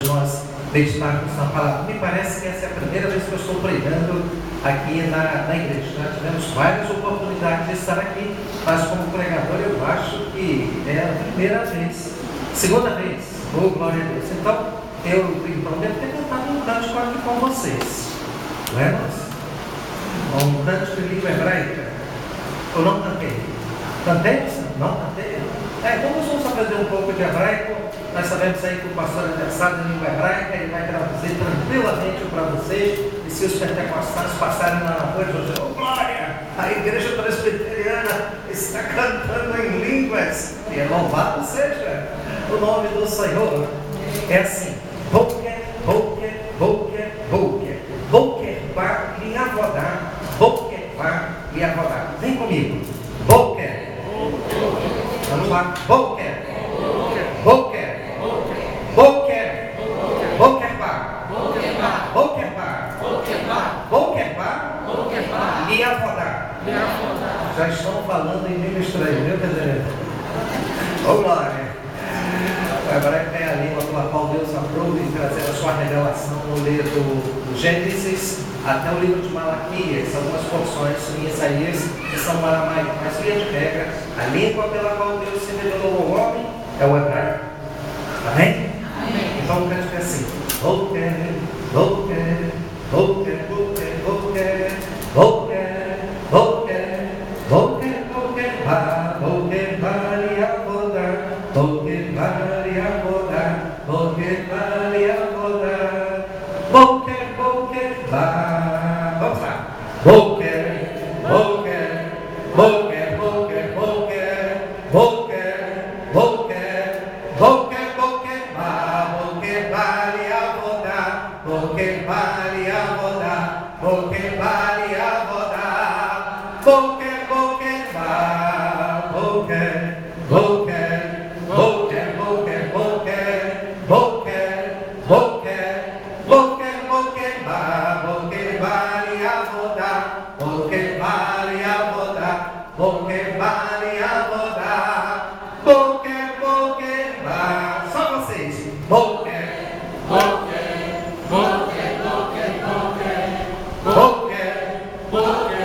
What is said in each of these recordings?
nós meditarmos na palavra. Me parece que essa é a primeira vez que eu estou pregando aqui na igreja. Nós tivemos várias oportunidades de estar aqui, mas como pregador eu acho que é a primeira vez. Segunda vez, oh glória a Deus. Então, eu devo ter cantado um cântico aqui com vocês. Não é, irmãos? Um cântico de língua hebraica. Eu não cantei. Cantei? Não cantei? Então nós vamos aprender um pouco de hebraico. Nós sabemos aí que o pastor é versado em língua hebraica, ele vai traduzir tranquilamente para vocês. E se os pentecostais passarem na rua, eles vão dizer: oh glória, a igreja presbiteriana está cantando em línguas. E é louvado seja o nome do Senhor. É assim: Boker, Boker, Boker, Boker, Boker, Bar e Avodá, Boker, Bar e Avodá. Vem comigo: Boker, vamos lá: Boker, Boker, Boker, Boker, Bar, Boker, Bar, Boker, Bar e Avodá. Já estão falando em língua estranha, viu, Pedro? Ô glória! O hebraico tem a língua pela qual Deus aprova em trazer a sua revelação no livro do Gênesis até o livro de Malaquias, algumas porções em Isaías que são no aramaico, mas via de regra, a língua pela qual Deus se revelou ao homem é o hebraico. Amém? Amém. Então o cântico é assim: Boker, Boker, Boker, Boker, Boker, Boker, Boker, Boker, Boker, Ba, Boker, Ba e Avodá, Boker, Ba e Avodá, Boker, Ba e Avodá, Boker, Boker, Ba. Vamos lá: Boker, Boker, Boker, Boker, Boker, Boker, Boker, Boker, Boker, Ba, Boker, Ba e Avodá, Boker, Ba e Avodá, Boker, Ba e Avodá, Boker, Boker, Ba, Boker, Boker, Boker, Boker, Boker, Boker, Boker, Boker, Boker, Ba, Boker, Ba e Avodá, Boker, Ba e Avodá, Boker, Ba e Avodá, Boker, Boker, Ba. Só vocês: Boker, Boker, Boker, Boker, Boker, Boker, Boker,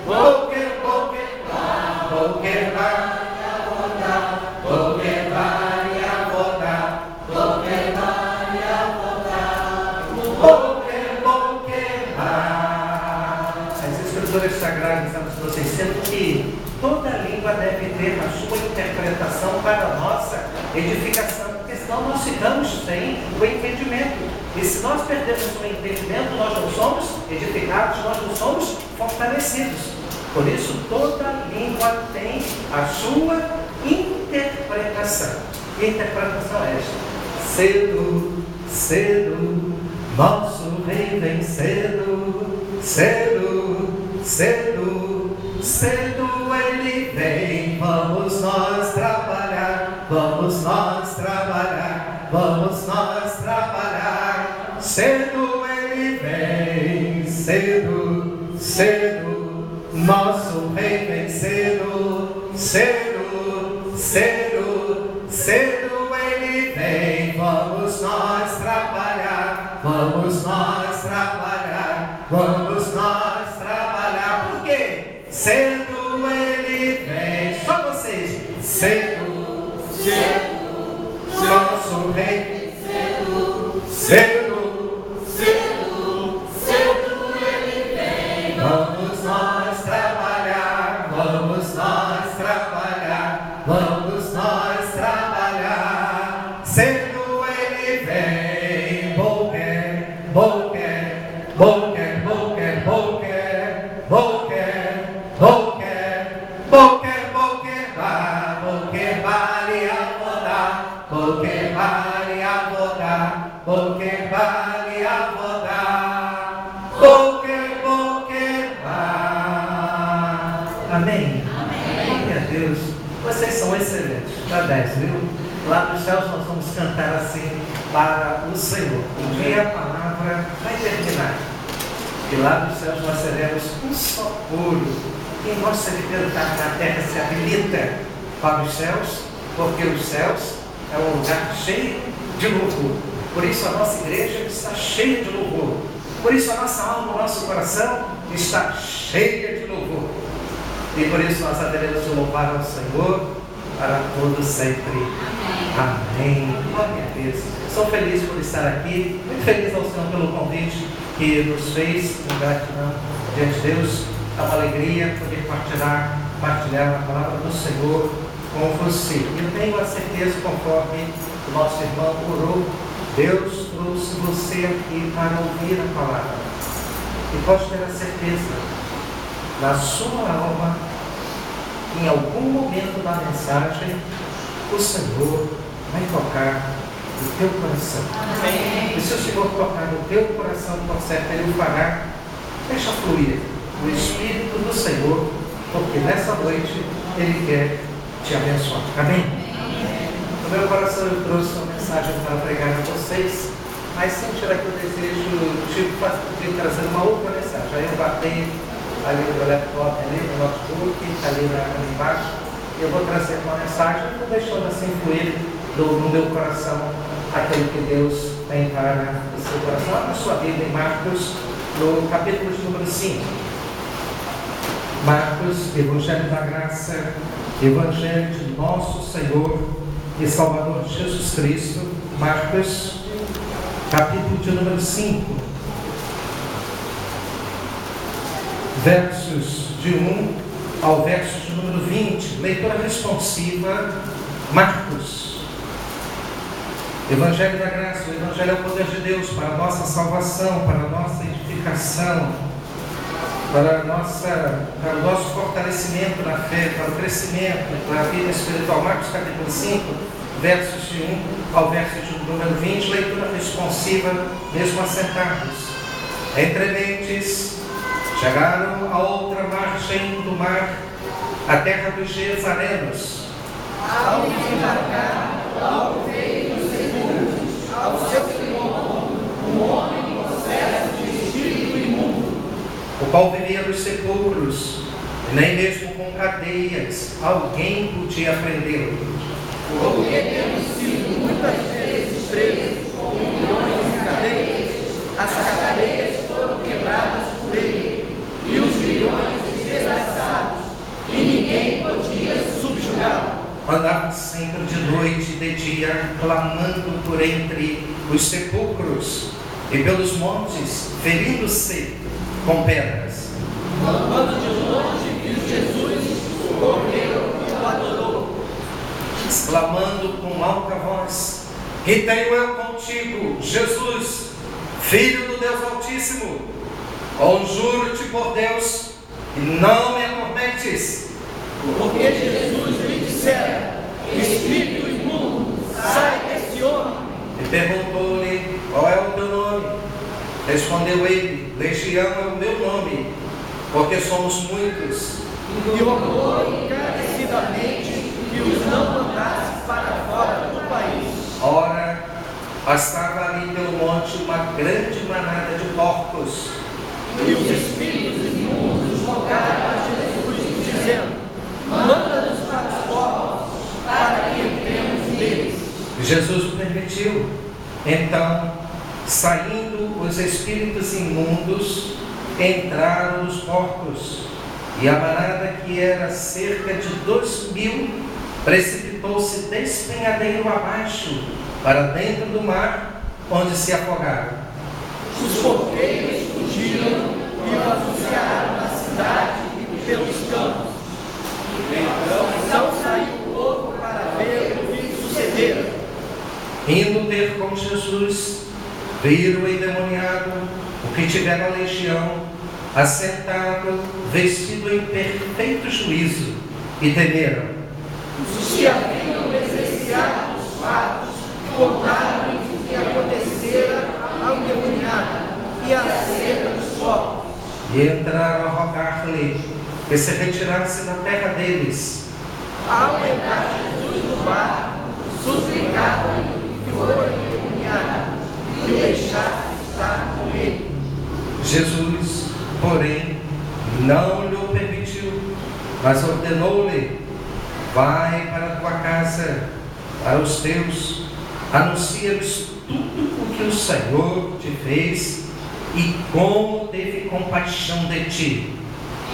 Boker, Boker, Ba, Boker, Ba e Avodá, Boker, Ba e Avodá, Boker, Ba e Avodá, Boker, Boker, Ba. As escrituras sagradas estamos vocês sendo que toda língua deve ter a sua interpretação para a nossa edificação, porque senão nós ficamos sem o entendimento. E se nós perdemos o entendimento, nós não somos edificados, nós não somos fortalecidos. Por isso, toda língua tem a sua interpretação. E a interpretação é esta: cedo, cedo, nosso rei vem cedo, cedo, cedo, cedo ele vem. Vamos nós trabalhar, vamos nós trabalhar, vamos nós trabalhar. Cedo ele vem, cedo, cedo, nosso rei vem cedo, cedo, cedo, cedo ele vem. Vamos nós trabalhar, vamos nós trabalhar, vamos nós trabalhar. Por quê? Cedo ele vem. Só vocês: cedo, cedo, nosso rei, cedo, cedo, cedo, cedo ele vem. Vamos nós trabalhar, vamos nós trabalhar, vamos nós trabalhar. Cedo ele vem. Boker, Boker, Boker, Boker, Boker, Boker, Boker, Boker, Boker, Ba, Boker, Ba e Avodá, Boker, Ba e Avodá, Boker, Ba e Avodá, Boker, Boker, Ba. Amém? Amém. Glória a Deus. Vocês são excelentes. Dá 10, viu? Lá nos céus nós vamos cantar assim para o Senhor. Um dia a palavra vai terminar. E lá nos céus nós seremos um só coro. Quem gosta de cantar na terra se habilita para os céus, porque os céus é um lugar cheio de louvor. Por isso a nossa igreja está cheia de louvor. Por isso a nossa alma, o nosso coração está cheia de louvor. E por isso nós devemos louvar ao Senhor para todo sempre. Amém. Glória a Deus. Sou feliz por estar aqui. Muito feliz ao Senhor pelo convite que nos fez. Com gratidão diante de Deus. É uma alegria poder partilhar a palavra do Senhor com você. Eu tenho a certeza, conforme o nosso irmão orou, Deus trouxe você aqui para ouvir a palavra. E pode ter a certeza, na sua alma, em algum momento da mensagem, o Senhor vai tocar no teu coração. Amém. E se o Senhor tocar no teu coração, por certo, Ele o fará. Deixa fluir o Espírito do Senhor, porque nessa noite Ele quer te abençoar. Amém? No meu coração eu trouxe uma mensagem para pregar a vocês, mas sem tirar que o desejo de trazer uma outra mensagem. Aí eu batei ali no laptop, ali no notebook, ali embaixo, e eu vou trazer uma mensagem, estou deixando assim fluir no meu coração aquilo que Deus tem para o seu coração. Abra sua Bíblia em Marcos, no capítulo de número 5. Marcos, Evangelho da Graça, Evangelho de nosso Senhor e Salvador Jesus Cristo. Marcos, capítulo de número 5, versos de 1 ao verso de número 20. Leitura responsiva. Marcos. Evangelho da Graça. O Evangelho é o poder de Deus para a nossa salvação, para a nossa edificação, para o nosso fortalecimento na fé, para o crescimento, para a vida espiritual. Marcos capítulo 5, versos de 1 ao verso de número 20, leitura responsiva, mesmo assentados. Entre mentes, chegaram a outra margem do mar, a terra dos Gesarenos. Ao desembarcar, logo veio o segundo, ao seu irmão, um homem possesso de espírito imundo, o qual vivia nos sepulcros, e nem mesmo com cadeias alguém podia prendê-lo. porque temos sido muitas vezes presos com milhões de cadeias, as cadeias foram quebradas por ele, e os milhões despedaçados, e ninguém podia subjugá-lo. Andava sempre de noite e de dia, clamando por entre os sepulcros e pelos montes, ferindo-se com pedras. Quando de longe viu Jesus, correu e o adorou, exclamando com alta voz: "Que tenho eu contigo, Jesus, Filho do Deus Altíssimo? Conjuro-te por Deus, e não me atormentes." porque Jesus lhe dissera: espírito imundo, sai desse homem. E perguntou-lhe: "Qual é o teu nome?" Respondeu ele: "Legião é o meu nome, porque somos muitos." E rogou encarecidamente que os não mandasse para fora do país. Ora, passava ali pelo monte uma grande manada de porcos. E os espíritos imundos rogaram a Jesus, dizendo: manda-nos para os porcos, para que entremos neles. Jesus o permitiu. Então, saindo os espíritos imundos, entraram nos porcos, e a manada, que era cerca de 2.000, precipitou-se despenhadeiro abaixo, para dentro do mar, onde se afogaram. Os porqueiros fugiram e o anunciaram na cidade e pelos campos. Então saiu o povo para ver o que sucedera. Indo ter com Jesus, viram o endemoniado, o que tivera a legião, assentado, vestido em perfeito juízo, e temeram. Os que haviam presenciado os fatos contaram o que acontecera ao endemoniado e acerca dos povos. E entraram a rogar-lhe que se retirasse da terra deles. Ao entrar Jesus no barco, suplicavam-lhe que fora endemoniado e o deixasse estar com ele. Jesus, porém, não lhe o permitiu, mas ordenou-lhe: vai para a tua casa, para os teus, anuncia-lhes tudo que o Senhor te fez e como teve compaixão de ti.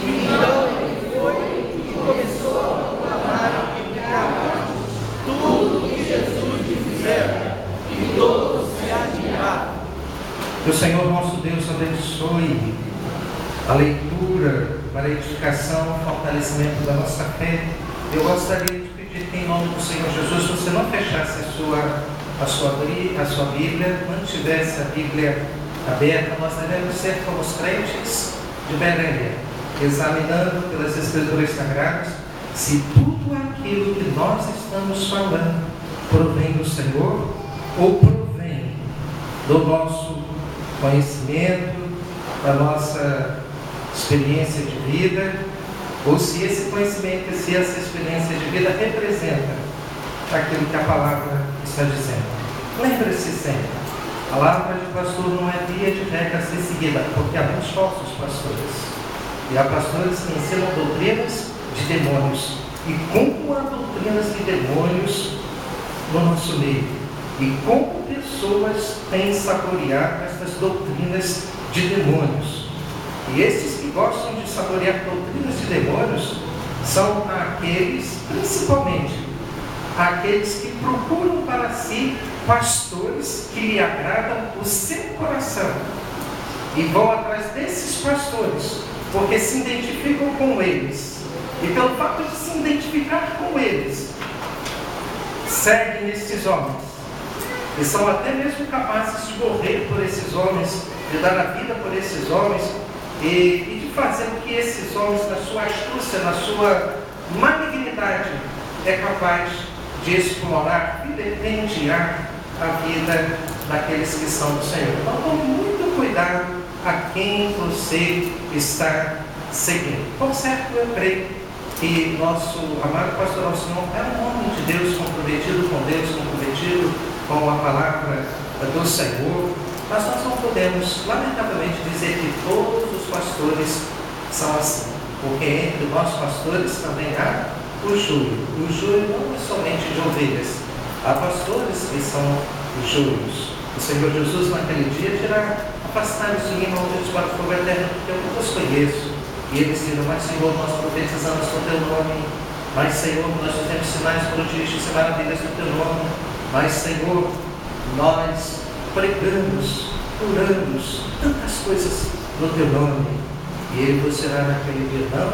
Então ele foi e começou a proclamar entre a tudo que Jesus lhe fizera, e todos se admiraram. Que o Senhor nosso Deus abençoe a leitura para a edificação, fortalecimento da nossa fé. Eu gostaria de pedir que, em nome do Senhor Jesus, você não fechasse a sua Bíblia, mantivesse a Bíblia aberta. Nós devemos ser como os crentes de Bereia, examinando pelas Escrituras Sagradas se tudo aquilo que nós estamos falando provém do Senhor ou provém do nosso conhecimento, da nossa experiência de vida, ou se esse conhecimento, se essa experiência de vida representa aquilo que a palavra está dizendo. Lembre-se sempre, a palavra de pastor não é via de regra a ser seguida, porque há muitos falsos pastores. E há pastores que ensinam doutrinas de demônios. E como há doutrinas de demônios no nosso meio. E como pessoas têm saboreado essas doutrinas de demônios. E esses que gostam de saborear doutrinas de demônios são aqueles, principalmente, aqueles que procuram para si pastores que lhe agradam o seu coração. E vão atrás desses pastores, porque se identificam com eles. E pelo fato de se identificar com eles, seguem esses homens. E são até mesmo capazes de morrer por esses homens, de dar a vida por esses homens, e de fazer o que esses homens, na sua astúcia, na sua malignidade, é capaz de explorar, vilipendiar a vida daqueles que são do Senhor. Então, tome muito cuidado a quem você está seguindo. Por certo, eu creio que nosso amado pastor Alcion é um homem de Deus, comprometido com Deus, comprometido com a palavra do Senhor, mas nós não podemos, lamentavelmente, dizer que todos os pastores são assim, porque entre nós pastores também há o júri. O júri não é somente de ovelhas, há pastores que são os júrios. O Senhor Jesus, naquele dia, dirá: afastai-vos de mim, malditos, para o fogo eterno, porque eu não vos conheço. E eles dirão: mas Senhor, nós profetizamos no teu nome, mas Senhor, nós fizemos sinais, prodígios e maravilhas no teu nome, mas Senhor, nós pregamos, curamos tantas coisas no teu nome. E ele vos dirá naquele dia: não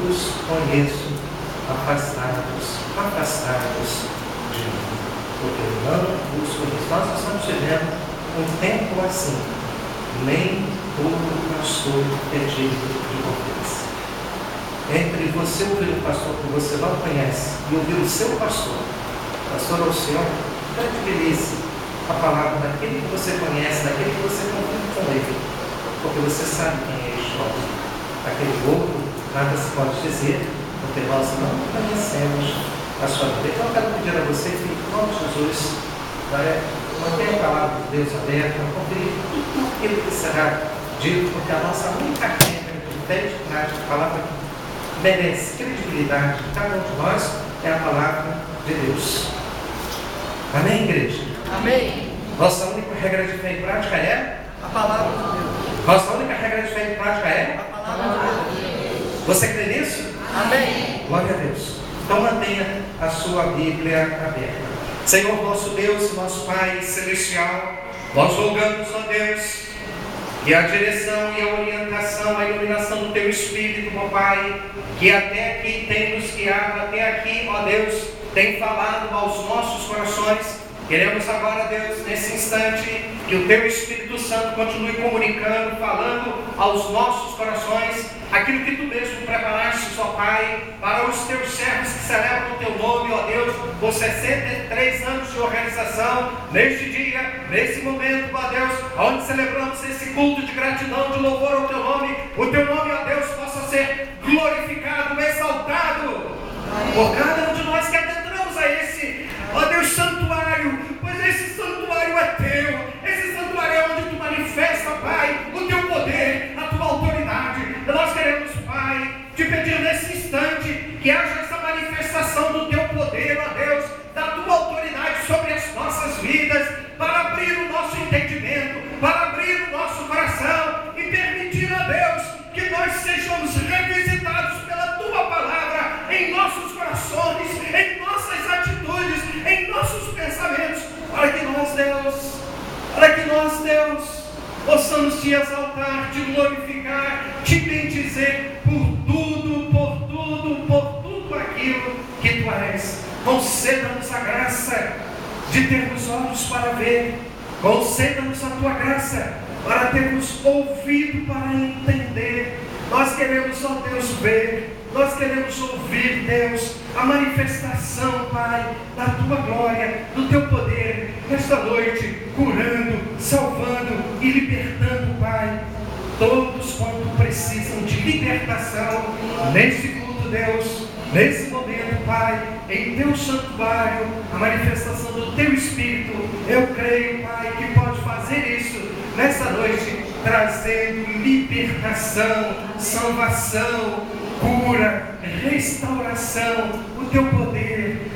vos conheço, afastai-vos de mim, porque eu não vos conheço. Nós estamos vivendo um tempo assim. Nem todo pastor é digno de confiança. Entre você ouvir um pastor que você não conhece e ouvir o seu pastor Alcion, credibilize a palavra daquele que você conhece, daquele que você convive com ele, porque você sabe quem é este homem. Aquele outro, nada se pode dizer, porque nós não conhecemos a sua vida. Então eu quero pedir a você que, em nome de Jesus, mantenha a palavra de Deus aberta, conferir tudo aquilo que será dito, porque a nossa única regra de fé e de prática, a palavra que merece credibilidade de cada um de nós, é a palavra de Deus. Amém, igreja? Amém. Nossa única regra de fé e prática é A palavra de Deus. Nossa única regra de fé e prática é A palavra de Deus. Você crê nisso? Amém. Glória a Deus. Então mantenha a sua Bíblia aberta. Senhor nosso Deus e nosso Pai Celestial, nós rogamos, ó Deus, que a direção e a orientação, a iluminação do Teu Espírito, ó Pai, que até aqui tem nos guiado, até aqui, ó Deus, tem falado aos nossos corações. Queremos agora, Deus, nesse instante, que o Teu Espírito Santo continue comunicando, falando aos nossos corações aquilo que Tu mesmo preparaste, ó Pai, para os Teus servos que celebram o Teu nome, ó Deus, por 63 anos de organização, neste dia, nesse momento, ó Deus, onde celebramos esse culto de gratidão, de louvor ao Teu nome, o Teu nome, ó Deus, possa ser glorificado, exaltado, por cada um de nós que adentramos a esse, ó Deus, santuário, pois esse santuário é Teu, esse santuário é onde Tu manifesta, Pai, o Teu poder, a Tua autoridade. Nós queremos, Pai, Te pedir nesse instante que haja essa manifestação do Teu poder, ó Deus, da Tua autoridade sobre as nossas vidas, para abrir o nosso entendimento para que nós, Deus, possamos te exaltar, te glorificar, te bendizer por tudo aquilo que tu és. Conceda-nos a graça de termos olhos para ver, conceda-nos a tua graça para termos ouvido para entender. Nós queremos, ó Deus, ver, nós queremos ouvir, Deus, a manifestação, Pai, da tua glória, do teu poder, nesta noite, curando, salvando e libertando, Pai, todos quanto precisam de libertação, nesse culto, Deus, nesse momento, Pai, em teu santuário, a manifestação do teu Espírito, eu creio, Pai, que pode fazer isso nessa noite, trazendo libertação, salvação, cura, restauração, o teu poder,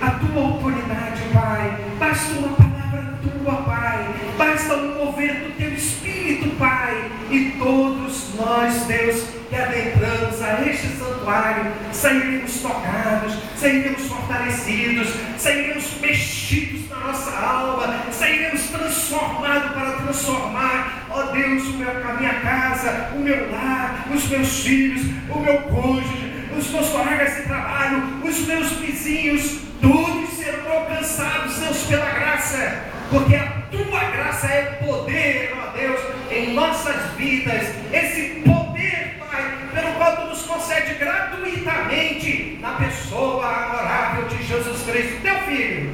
a tua autoridade, Pai. Basta uma palavra tua, Pai, basta um mover do teu Espírito, Pai, e todos nós, Deus, que adentramos a este santuário, sairemos tocados, sairemos fortalecidos, sairemos mexidos na nossa alma, sairemos transformados para transformar, ó Deus, a minha casa, o meu lar, os meus filhos, o meu cônjuge, os meus colegas de trabalho, os meus vizinhos, todos serão alcançados, Deus, pela graça, porque a tua graça é poder, ó Deus, em nossas vidas, esse poder, Pai, pelo qual tu nos concede gratuitamente na pessoa adorável de Jesus Cristo, teu Filho,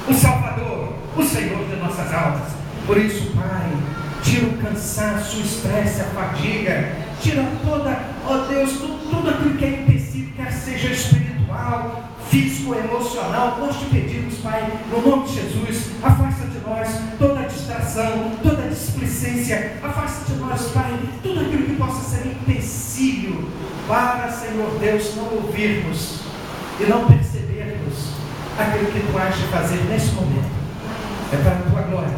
o Salvador, o Senhor de nossas almas. Por isso, Pai, tira o cansaço, o estresse, a fadiga, tira toda, ó Deus, tudo aquilo que é empecilho, quer seja espiritual, físico, emocional. Nós te pedimos, Pai, no nome de Jesus, afasta de nós toda a distração, toda a displicência, afasta de nós, Pai, tudo aquilo que possa ser empecilho para, Senhor Deus, não ouvirmos e não percebermos aquilo que tu achas fazer nesse momento. É para a tua glória,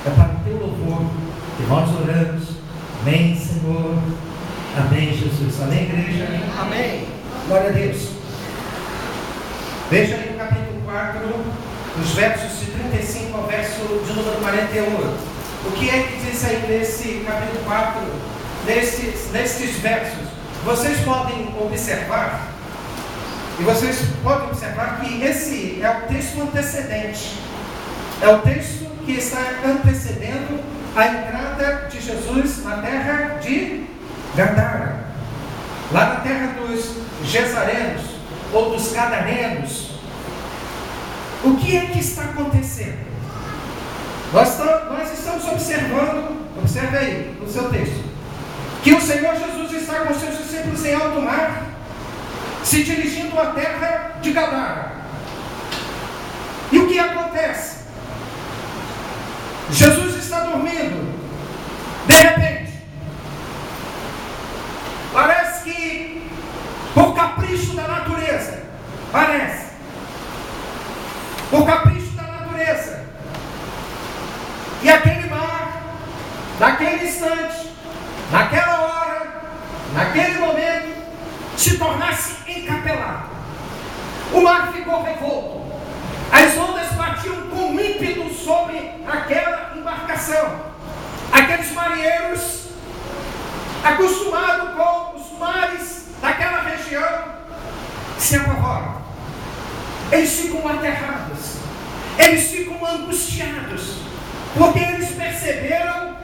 é para o teu louvor que nós oramos. Amém, Senhor. Amém, Jesus. Amém, igreja. Amém. Glória a Deus. Veja aí no capítulo 4, os versos de 35 ao verso de número 41. O que é que diz aí nesse capítulo 4, nesses versos? Vocês podem observar, e vocês podem observar que esse é o texto antecedente. É o texto que está antecedendo a entrada de Jesus na terra de Gadara, lá na terra dos Gesarenos ou dos Gadarenos. O que é que está acontecendo? Nós estamos observando, observe aí no seu texto, que o Senhor Jesus está com seus discípulos em alto mar, se dirigindo à terra de Gadara. E o que acontece? Jesus está dormindo. De repente, parece que por capricho da natureza, por capricho da natureza, e aquele mar, naquele instante, naquela hora, naquele momento, se tornasse encapelado. O mar ficou revolto. As ondas batiam com ímpeto sobre aquela embarcação. Aqueles marinheiros, acostumados com os mares daquela região, se apavoram. Eles ficam aterrados. Eles ficam angustiados. Porque eles perceberam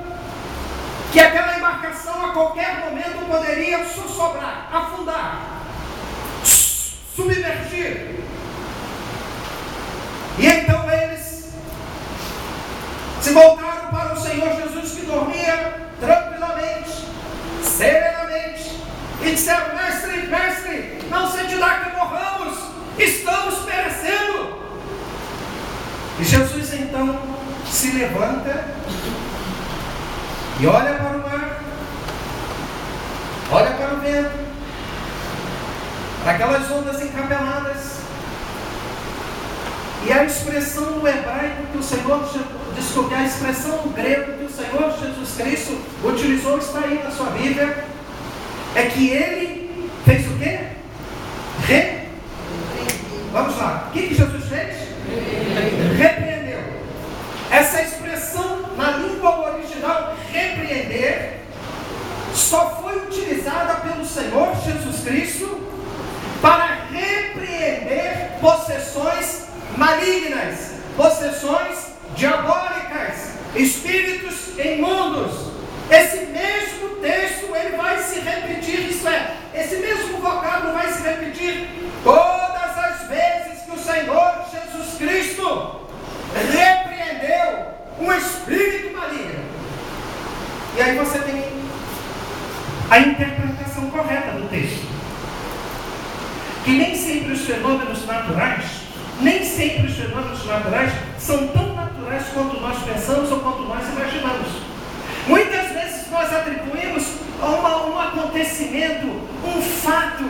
que aquela embarcação a qualquer momento poderia sussobrar, afundar, submergir. E então eles se voltaram para o Senhor Jesus, que dormia tranquilamente, serenamente, e disseram: mestre, mestre, não se te dá que morramos, estamos perecendo. E Jesus então se levanta e olha para o mar, olha para o vento, para aquelas ondas encapeladas. E a expressão no hebraico que o Senhor, desculpe, a expressão no grego que o Senhor Jesus Cristo utilizou, está aí na sua Bíblia, é que ele fez o quê? Vamos lá, o que Jesus fez? Repreendeu. Essa espíritos imundos. Esse mesmo texto ele vai se repetir, isso é, esse mesmo vocábulo vai se repetir todas as vezes que o Senhor Jesus Cristo repreendeu um espírito maligno. E aí você tem a interpretação correta do texto. Que nem sempre os fenômenos naturais são tão naturais quanto nós pensamos ou quanto nós imaginamos. Muitas vezes nós atribuímos a um acontecimento, um fato.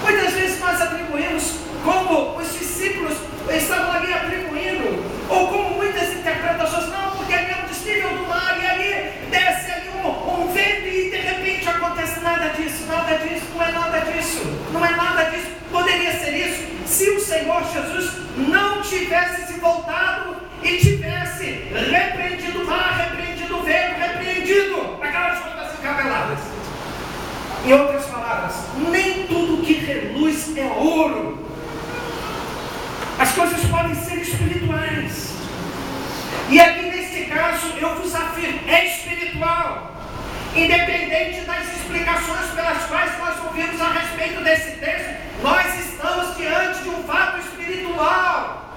Muitas vezes nós atribuímos como os discípulos estavam ali atribuindo, ou como muitas interpretações, não, porque ali é um desnível do mar, e ali desce ali um vento e de repente acontece nada disso, não é nada disso. Poderia ser isso se o Senhor Jesus não tivesse se voltado e tivesse repreendido o mar, repreendido o vento, repreendido aquelas ondas encabeladas. Em outras palavras, nem tudo que reluz é ouro. As coisas podem ser espirituais. E aqui neste caso eu vos afirmo, é espiritual. Independente das explicações pelas quais nós ouvimos a respeito desse texto, nós estamos diante de um fato espiritual.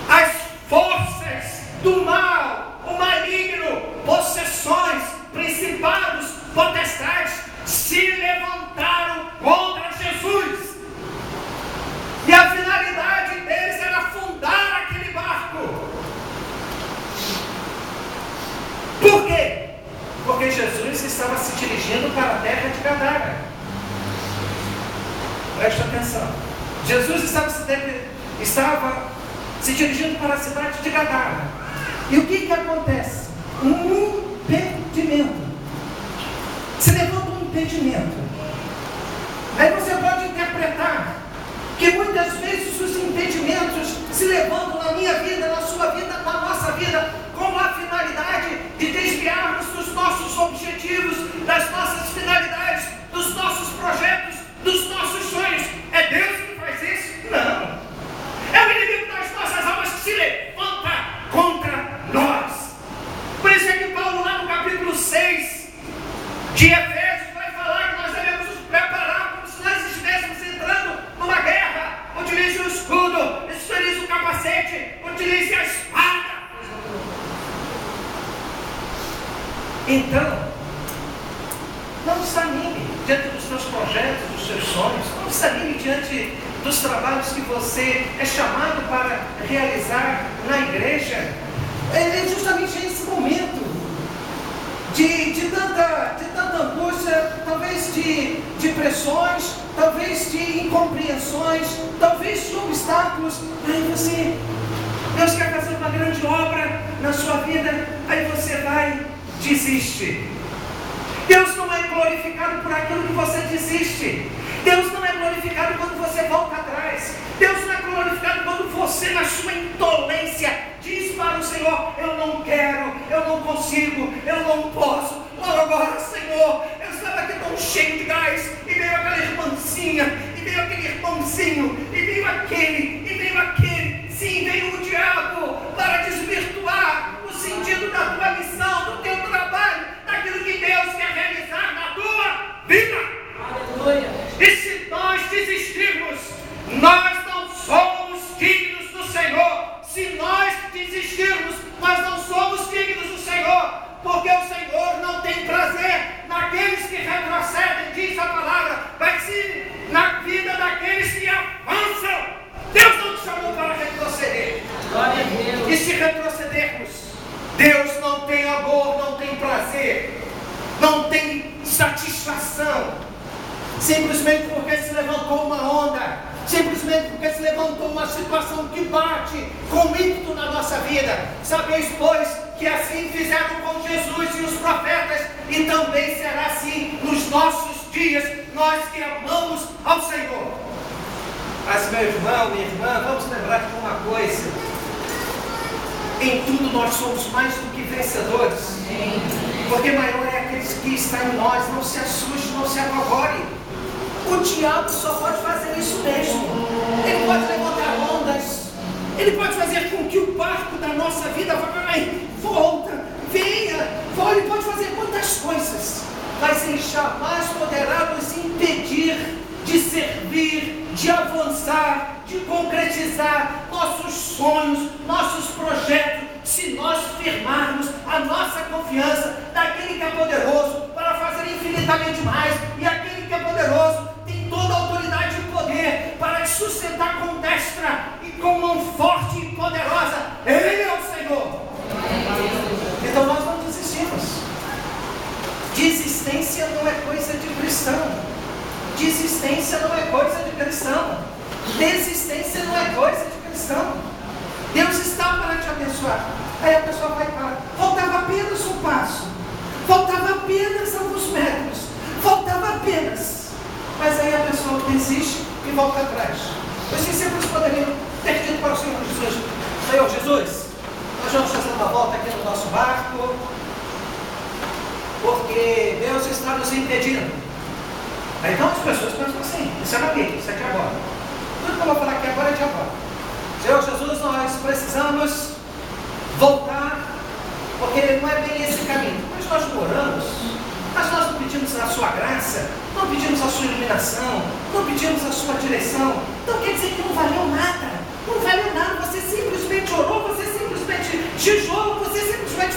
As forças do mal, o maligno, possessões, principados, potestades, se levantaram contra Jesus. E a finalidade deles era afundar aquele barco. Por quê? Porque Jesus estava se dirigindo para a terra de Gadara. Preste atenção. Jesus estava se dirigindo para a cidade de Gadara. E o que acontece? Um impedimento. Se levanta um impedimento. Aí você pode interpretar que muitas vezes os impedimentos se levantam na minha vida, na sua vida, na nossa vida, com a finalidade de desviarmos dos nossos objetivos, das nossas finalidades, dos nossos projetos, dos nossos sonhos. É Deus que faz isso? Não. É o inimigo das nossas almas que se levanta contra nós. Por isso é que Paulo, lá no capítulo 6 de Efésios, vai falar que nós devemos nos preparar como se nós estivéssemos entrando numa guerra. Utilize o escudo, utilize o capacete, utilize a espada. Então, não desanime diante dos seus projetos, dos seus sonhos. Não desanime diante dos trabalhos que você é chamado para realizar na igreja. É justamente esse momento de tanta angústia, talvez de pressões, talvez de incompreensões, talvez de obstáculos. Aí Deus quer fazer uma grande obra na sua vida, aí você vai, desiste. Deus não é glorificado por aquilo que você desiste. Deus não é glorificado quando você volta atrás. Deus não é glorificado quando você, na sua indolência, diz para o Senhor: eu não quero, eu não consigo, eu não posso. Ora agora, Senhor, eu estava aqui tão cheio de gás, e veio aquela irmãzinha, e veio aquele irmãozinho, e veio aquele, sim, veio o diabo para desvirtuar o sentido da tua missão, do teu trabalho, daquilo que Deus quer realizar na tua vida. Aleluia. E se nós desistirmos, nós não somos dignos do Senhor. Se nós desistirmos, nós não somos dignos do Senhor, porque o Senhor não tem prazer naqueles que retrocedem, diz a palavra, mas sim na vida daqueles que avançam. Deus não te chamou para retroceder. Glória a Deus. E se retrocedermos, Deus não tem amor, não tem prazer, não tem satisfação, simplesmente porque se levantou uma onda, simplesmente porque se levantou uma situação que bate com ímpeto na nossa vida. Sabeis, pois, que assim fizeram com Jesus e os profetas, e também será assim nos nossos dias, nós que amamos ao Senhor. Mas, meu irmão, minha irmã, vamos lembrar de uma coisa: em tudo nós somos mais do que vencedores. Porque maior é aquele que está em nós. Não se assuste, não se apavore. O diabo só pode fazer isso mesmo. Ele pode levantar ondas, ele pode fazer com que o barco da nossa vida vai, volta, poderoso para fazer infinitamente mais, e aquele que é poderoso tem toda a autoridade e poder para te sustentar com destra e com mão forte e poderosa. Ele é o Senhor. Então nós não desistimos. Desistência não é coisa de cristão. Desistência não é coisa de cristão. Desistência não é coisa de cristão. Deus está para te abençoar. Aí a pessoa vai para. Faltava apenas um passo. Faltava apenas alguns metros. Faltava apenas. Mas aí a pessoa desiste e volta atrás. Os discípulos poderiam ter dito para o Senhor Jesus: Senhor Jesus, nós vamos fazer uma volta aqui no nosso barco, porque Deus está nos impedindo. Aí então as pessoas pensam assim: isso é uma lei, isso é de agora. Tudo que eu vou falar aqui agora é de agora. Senhor Jesus, nós precisamos voltar, porque não é bem esse caminho. Mas nós oramos, mas nós não pedimos a sua graça, não pedimos a sua iluminação, não pedimos a sua direção. Então quer dizer que não valeu nada. Não valeu nada, você simplesmente orou, você simplesmente jejuou, você simplesmente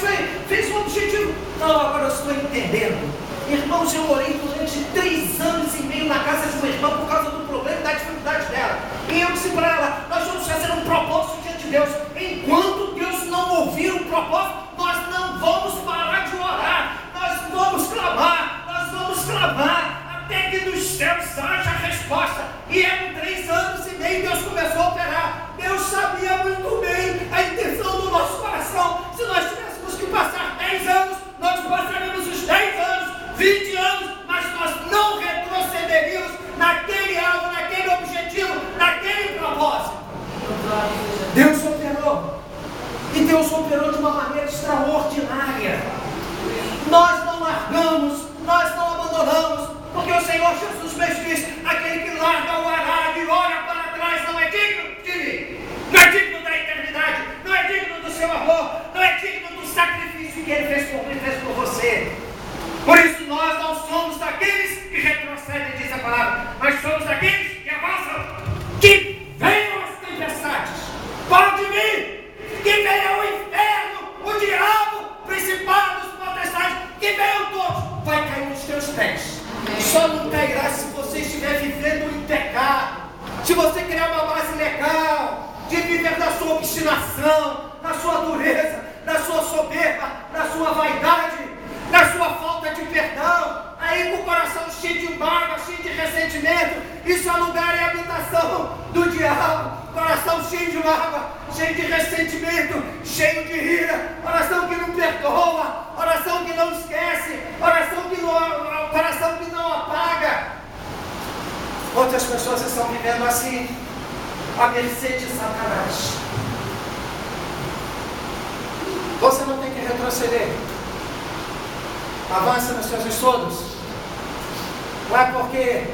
fez um objetivo. Não, agora eu estou entendendo. Irmãos, eu orei durante 3 anos e meio na casa de uma irmã por causa do problema e da dificuldade dela. E eu disse para ela: nós vamos fazer um propósito diante de Deus. Enquanto Deus não ouvir o propósito, nós não vamos parar de orar. Nós vamos clamar até que dos céus haja a resposta. E eram 3 anos e meio Deus começou a operar. Deus sabia muito bem a intenção do nosso coração. Se nós tivéssemos que passar 10 anos, nós passaríamos os 10 anos, 20 anos, mas nós não retrocederíamos naquele alvo, naquele objetivo, naquele propósito. Deus operou. E Deus operou de uma maneira extraordinária. Nós não largamos, nós não abandonamos, porque o Senhor Jesus mesmo diz: aquele que larga o arado e olha para trás não é digno de mim, não é digno da eternidade, não é digno do seu amor, não é digno do sacrifício que Ele fez por mim e fez por você. Por isso nós não somos daqueles que retrocedem, diz a palavra, mas somos daqueles que avançam. Que venham as tempestades, pode vir, que venha o inferno, o diabo, principados, potestades, que venham todos, vai cair nos teus pés. Só não cairá se você estiver vivendo em pecado, se você criar uma base legal, de viver na sua obstinação, na sua dureza, na sua soberba, na sua vaidade, na sua falta de perdão, aí com o coração cheio de mágoa, cheio de ressentimento. Isso é lugar e habitação do diabo. Coração cheio de mágoa, cheio de ressentimento, cheio de ira, oração que não perdoa, oração que não esquece, coração que não apaga. Outras pessoas estão vivendo assim, à mercê de Satanás. Você não tem que retroceder. Avança nos seus estudos. Não é porque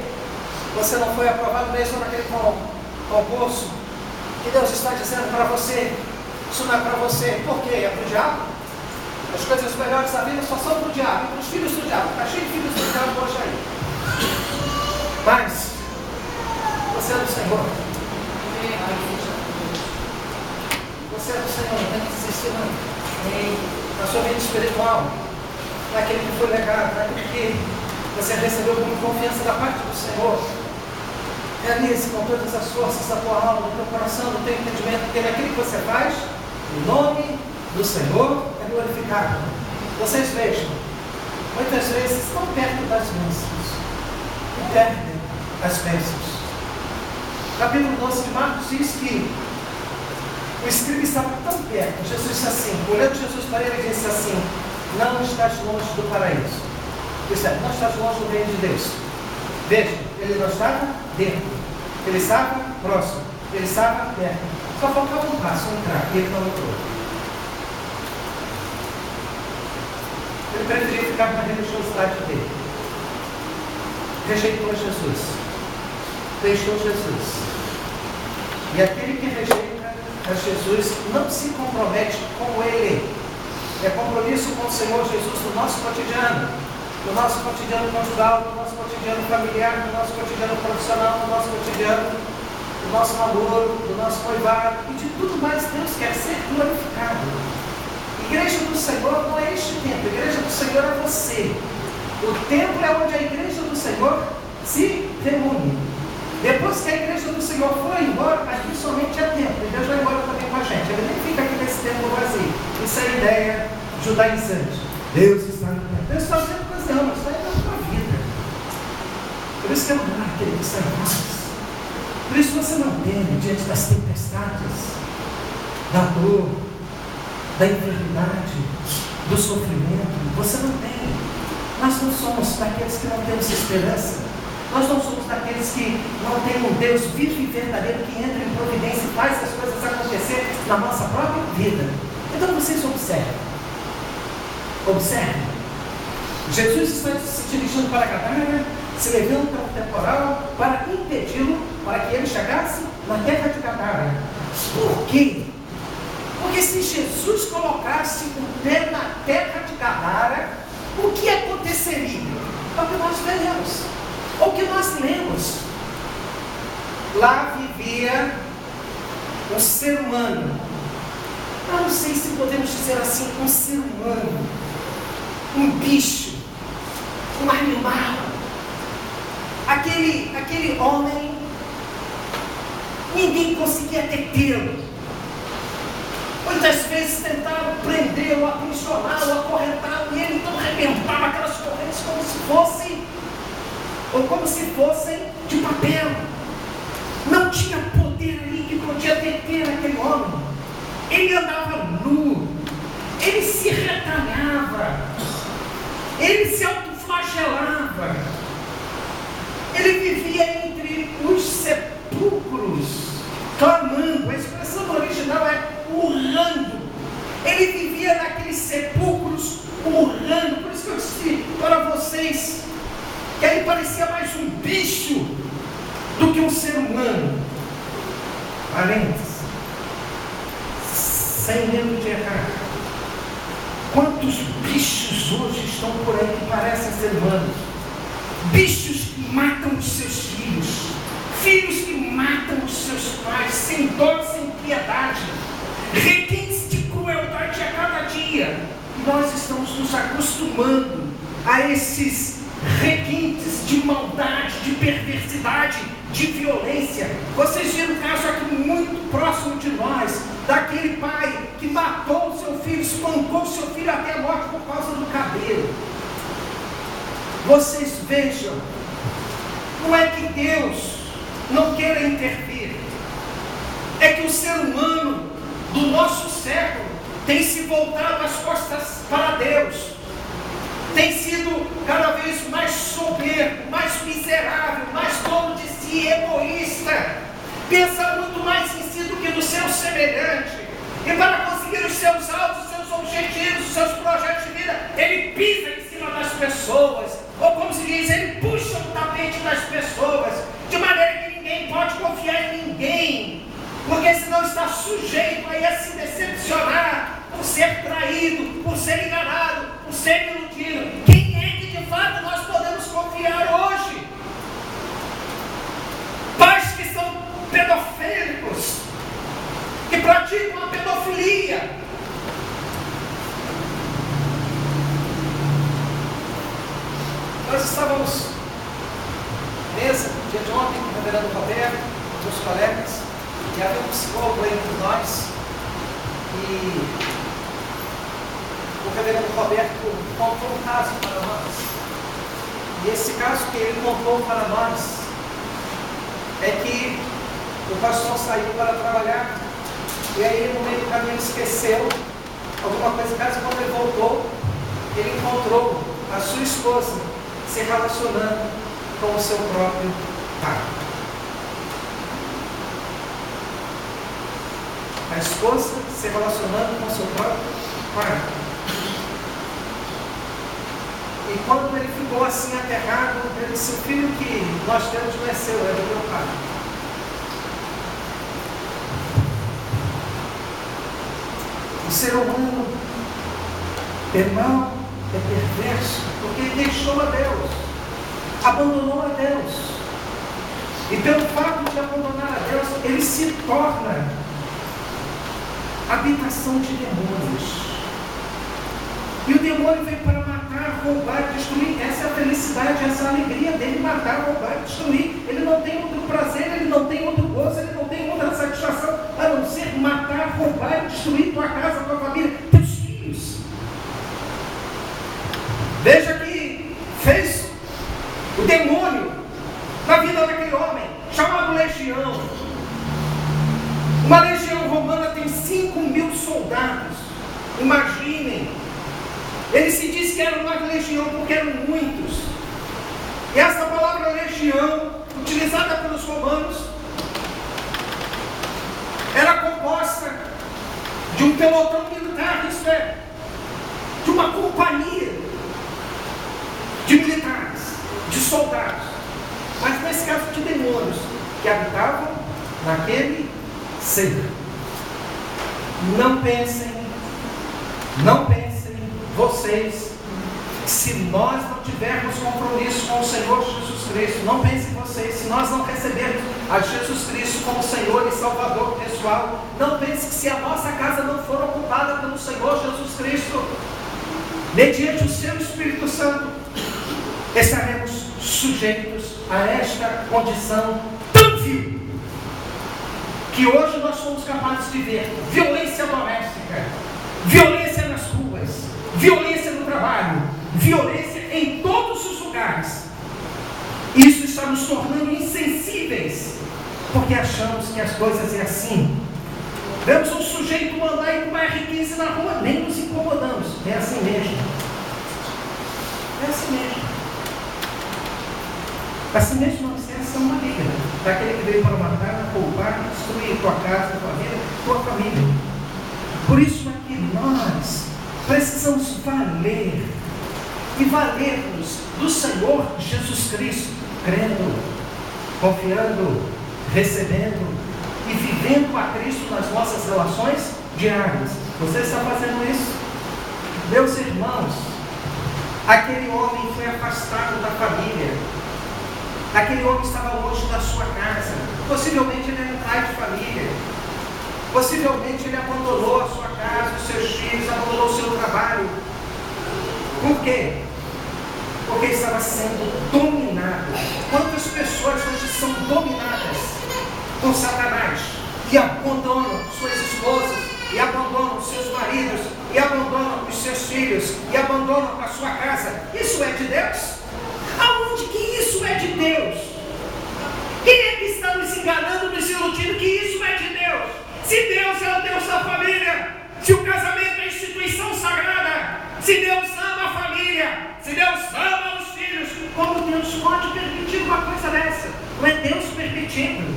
você não foi aprovado mesmo naquele concurso que Deus está dizendo para você: isso não é para você. Por quê? É para o diabo. As coisas melhores da vida só são para o diabo e para os filhos do diabo. Está cheio de filhos do diabo hoje aí. Mas você é do Senhor. Você é do Senhor. Não tem que desistir não. Na sua vida espiritual, naquele que foi legado, naquele que você recebeu com confiança da parte do Senhor. Realize com todas as forças da tua alma, do teu coração, do teu entendimento, porque naquilo que você faz, o nome do Senhor é glorificado. Vocês vejam, muitas vezes estão perto das bênçãos e perdem as bênçãos. Capítulo 12 de Marcos diz que o escriba estava tão perto. Jesus disse assim, olhando Jesus para ele, disse assim: não estás longe do paraíso. Isso é, não estás longe do reino de Deus. Veja, ele não estava dentro, ele estava próximo, ele estava perto. Só faltava um passo, entrar, e ele não entrou. Ele preferia ficar na religiosidade dele. Rejeitou Jesus. Deixou Jesus. E aquele que rejeita a Jesus não se compromete com Ele. É compromisso com o Senhor Jesus no nosso cotidiano. No nosso cotidiano conjugal, no nosso cotidiano familiar, no nosso cotidiano profissional, no nosso cotidiano, do nosso namoro, do nosso noivado e de tudo mais. Deus quer ser glorificado. Igreja do Senhor não é este tempo. Igreja do Senhor Senhor é você. O templo é onde a igreja do Senhor se reúne. Depois que a igreja do Senhor foi embora, aqui somente é templo. E Deus vai embora também com a gente. Ele nem fica aqui nesse templo vazio. Isso é a ideia judaizante. Deus está no templo. Deus está dentro das almas, está na tua vida. Por isso que é lugar que Ele está em nós. Por isso você não teme diante das tempestades, da dor, da enfermidade, do sofrimento. Você não tem. Nós não somos daqueles que não temos esperança. Nós não somos daqueles que não têm um Deus vivo e verdadeiro que entra em providência e faz as coisas acontecer na nossa própria vida. Então vocês observem. Observem. Jesus está se dirigindo para Gadara, se levanta ao temporal para impedi-lo, para que ele chegasse na terra de Gadara. Por quê? Porque se Jesus colocasse o pé na terra de Gadara, o que aconteceria? É o que nós veremos, o que nós lemos. Lá vivia um ser humano. Eu não sei se podemos dizer assim, um ser humano, um bicho, um animal. Aquele homem, ninguém conseguia detê-lo. Muitas vezes tentaram prendê-lo, aprisioná-lo, acorrentá-lo, e ele então arrebentava aquelas correntes como se fossem de papel. Não tinha poder ali que podia deter aquele homem. Ele andava nu, ele se retalhava, ele se autoflagelava, ele vivia entre os sepulcros, clamando. A expressão original é urrando. Ele vivia naqueles sepulcros urrando. Por isso que eu disse para vocês que ele parecia mais um bicho do que um ser humano. Parênteses, sem medo de errar, quantos bichos hoje estão por aí que parecem ser humanos? Bichos que matam os seus filhos, filhos que matam os seus pais, sem dó, sem piedade, requintes de crueldade a cada dia. E nós estamos nos acostumando a esses requintes de maldade, de perversidade, de violência. Vocês viram um caso aqui muito próximo de nós, daquele pai que matou o seu filho, espancou o seu filho até a morte por causa do cabelo. Vocês vejam, não é que Deus não queira intervir, é que o ser humano do nosso século tem se voltado as costas para Deus, tem sido cada vez mais soberbo, mais miserável, mais dono de si, egoísta, pensa muito mais em si do que no seu semelhante, e para conseguir os seus alvos, os seus objetivos, os seus projetos de vida, ele pisa em cima das pessoas, ou como se diz, ele puxa o tapete das pessoas, de maneira que ninguém pode confiar em ninguém, porque senão está sujeito a se decepcionar, por ser traído, por ser enganado, por ser iludido. Quem é que de fato nós podemos confiar hoje? Pais que são pedofílicos, que praticam a pedofilia. Nós estávamos mesa, dia de ontem, com o reverendo Roberto, meus colegas, e havia um psicólogo aí entre nós, e o reverendo Roberto contou um caso para nós. E esse caso que ele contou para nós é que o pastor saiu para trabalhar, e aí no meio do caminho esqueceu alguma coisa em casa. Quando ele voltou, ele encontrou a sua esposa se relacionando com o seu próprio pai. A esposa se relacionando com o seu próprio pai. E quando ele ficou assim aterrado, ele disse: o filho que nós temos não é seu, é do meu pai. O ser humano é mau, é perverso, porque ele deixou a Deus, abandonou a Deus. E pelo fato de abandonar a Deus, ele se torna habitação de demônios. E o demônio vem para matar, matar, roubar, destruir. Essa é a felicidade, essa é a alegria dele, matar, roubar, destruir. Ele não tem outro prazer, ele não tem outro gozo, ele não tem outra satisfação, a não ser matar, roubar e destruir tua casa, tua família, teus filhos. Veja que fez o demônio na vida daquele homem, chamado Legião. Uma legião romana tem 5.000 soldados. Imaginem. Ele se diz que era uma legião porque eram muitos. E essa palavra legião, utilizada pelos romanos, era composta de um pelotão militar, isto é, de uma companhia de militares, de soldados, mas nesse caso de demônios, que habitavam naquele ser. Não pensem, vocês, se nós não tivermos compromisso com o Senhor Jesus Cristo, não pensem vocês, se nós não recebermos a Jesus Cristo como Senhor e Salvador pessoal, não pensem que se a nossa casa não for ocupada pelo Senhor Jesus Cristo, mediante o seu Espírito Santo, estaremos sujeitos a esta condição tão vil, que hoje nós somos capazes de ver violência doméstica, violência nas ruas, violência no trabalho, violência em todos os lugares. Isso está nos tornando insensíveis, porque achamos que as coisas é assim. Vemos um sujeito andar com uma R15 na rua, nem nos incomodamos. É assim mesmo. É assim mesmo. Assim mesmo não, isso é ação maligna. Daquele que veio para matar, roubar, destruir tua casa, tua vida, tua família. Por isso é que nós precisamos valer e valermos do Senhor Jesus Cristo, crendo, confiando, recebendo e vivendo a Cristo nas nossas relações diárias. Você está fazendo isso? Meus irmãos, aquele homem foi afastado da família. Aquele homem estava longe da sua casa. Possivelmente ele era um pai de família. Possivelmente ele abandonou a sua casa, os seus filhos, abandonou o seu trabalho. Por quê? Porque estava sendo dominado. Quantas pessoas hoje são dominadas por Satanás e abandonam suas esposas, e abandonam seus maridos, e abandonam os seus filhos, e abandonam a sua casa? Isso é de Deus? Aonde que isso é de Deus? Quem é que está nos enganando, nos iludindo que isso é de Deus? Se Deus é o Deus da família, se o casamento é instituição sagrada, se Deus ama a família, se Deus ama os filhos, como Deus pode permitir uma coisa dessa? Não é Deus permitindo,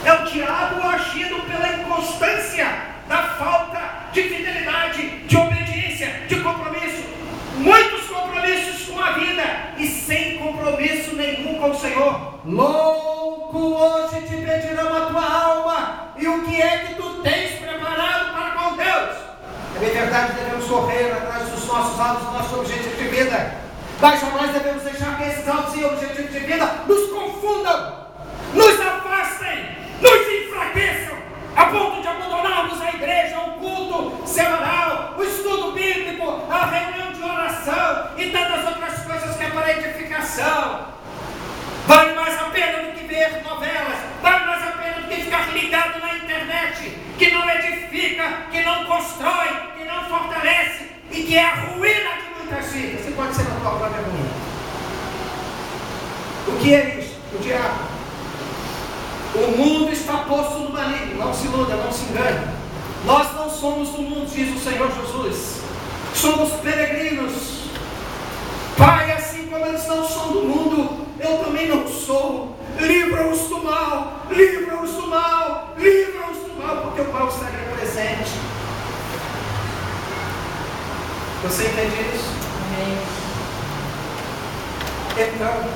é o diabo agindo pela inconstância da falta de fidelidade, de obediência, de compromisso. Muitos compromissos com a vida e sem compromisso nenhum com o Senhor. Louco, hoje te pedirão a tua alma, e o que é que tu tens preparado para com Deus? É bem verdade, devemos correr atrás dos nossos alvos, dos nossos objetivos de vida, mas jamais devemos deixar que esses alvos e objetivos de vida nos confundam, nos afastem, nos enfraqueçam, a ponto de abandonarmos a igreja, o culto semanal, o estudo bíblico, a reunião de oração e tantas outras coisas que é para edificação. Vale mais a pena do que ver novelas, vale mais a pena do que ficar ligado na internet, que não edifica, que não constrói, que não fortalece e que é a ruína de muitas vidas. Você pode ser na tua própria ruína. O que é isso? O diabo. O mundo está posto no maligno. Não se iluda, não se engane. Nós não somos do mundo, diz o Senhor Jesus. Somos peregrinos. Pai, assim como eles não são do mundo, eu também não sou. Livra-os do mal, livra-os do mal, livra-os do mal, porque o mal estaria presente. Você entende isso? Amém. Então,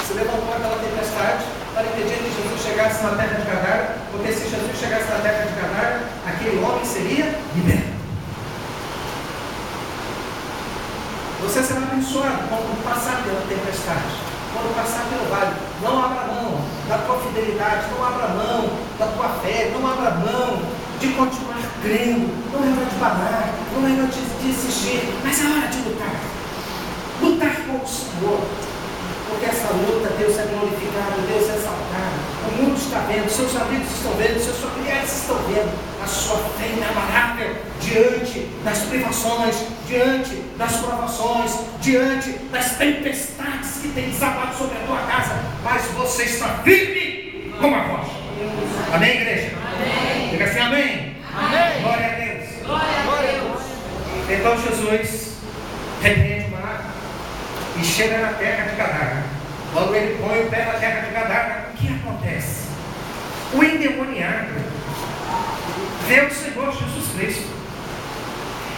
se levantou aquela tempestade para impedir que Jesus chegasse na terra de Gadara, porque se Jesus chegasse na terra de Gadara, aquele homem seria liberto. Você será abençoado quando passar pela tempestade, quando passar pelo vale. Não abra mão da tua fidelidade, não abra mão da tua fé, não abra mão de continuar crendo, não é de banar. não é hora de desistir, mas é hora de lutar. Lutar com o Senhor. Porque essa luta, Deus é glorificado, Deus é exaltado. O mundo está vendo, seus amigos estão vendo, seus familiares estão vendo a sua fé inabalável diante das privações, diante das provações, diante das tempestades que têm desabado sobre a tua casa. Mas você está firme como a rocha. Amém, igreja? Amém. Diga assim, amém. Amém. Glória a Deus. Glória a Deus. Então Jesus repreende o mar e chega na terra de Gadara. Quando ele põe o pé na terra de Gadara, o que acontece? O endemoniado vê o Senhor Jesus Cristo.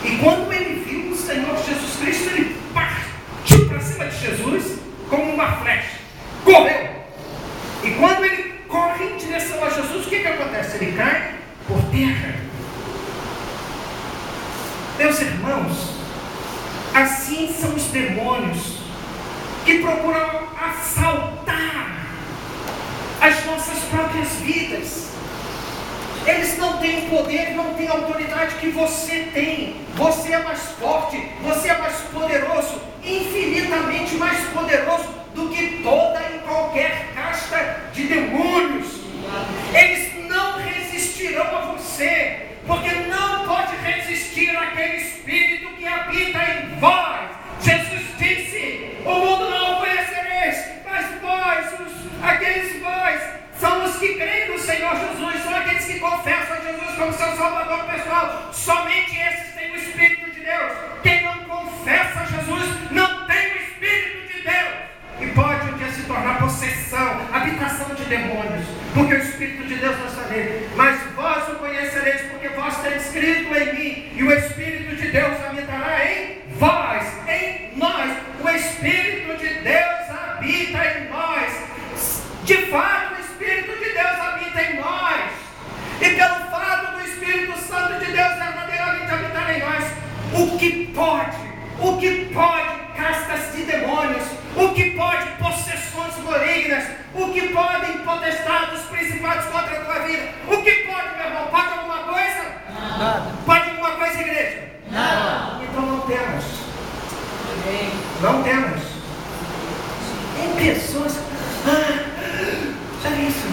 E quando ele viu o Senhor Jesus Cristo, ele partiu para cima de Jesus como uma flecha. Correu. E quando ele corre em direção a Jesus, o que acontece? Ele cai por terra. Meus irmãos, assim são os demônios que procuram assaltar as nossas próprias vidas. Eles não têm o poder, não têm a autoridade que você tem. Você é mais forte, você é mais poderoso, infinitamente mais poderoso do que toda e qualquer casta de demônios. Eles não resistirão a você, porque não pode resistir àquele Espírito que habita em vós. Jesus disse: o mundo não o conhecereis, mas aqueles vós, são os que creem no Senhor Jesus, são aqueles que confessam a Jesus como seu Salvador pessoal. Somente esses têm o Espírito de Deus. Quem não confessa a Jesus não tem o Espírito de Deus. E pode um dia se tornar possessão, habitação de demônios, porque o Espírito de Deus não está nele. Mas vós o conhecereis, porque vós tendes escrito em mim, e o Espírito de Deus habitará em vós, em nós. O Espírito de Deus habita em nós. De fato, o Espírito de Deus habita em nós. E pelo fato do Espírito Santo de Deus verdadeiramente habitar em nós, o que pode castas de demônios, o que pode possessões malignas, o que podem potestades principados contra a tua vida, o que pode, meu irmão? Pode alguma coisa? Nada. Pode alguma coisa, igreja? Nada. Então não temas. Não temas. Tem pessoas. Sabe isso?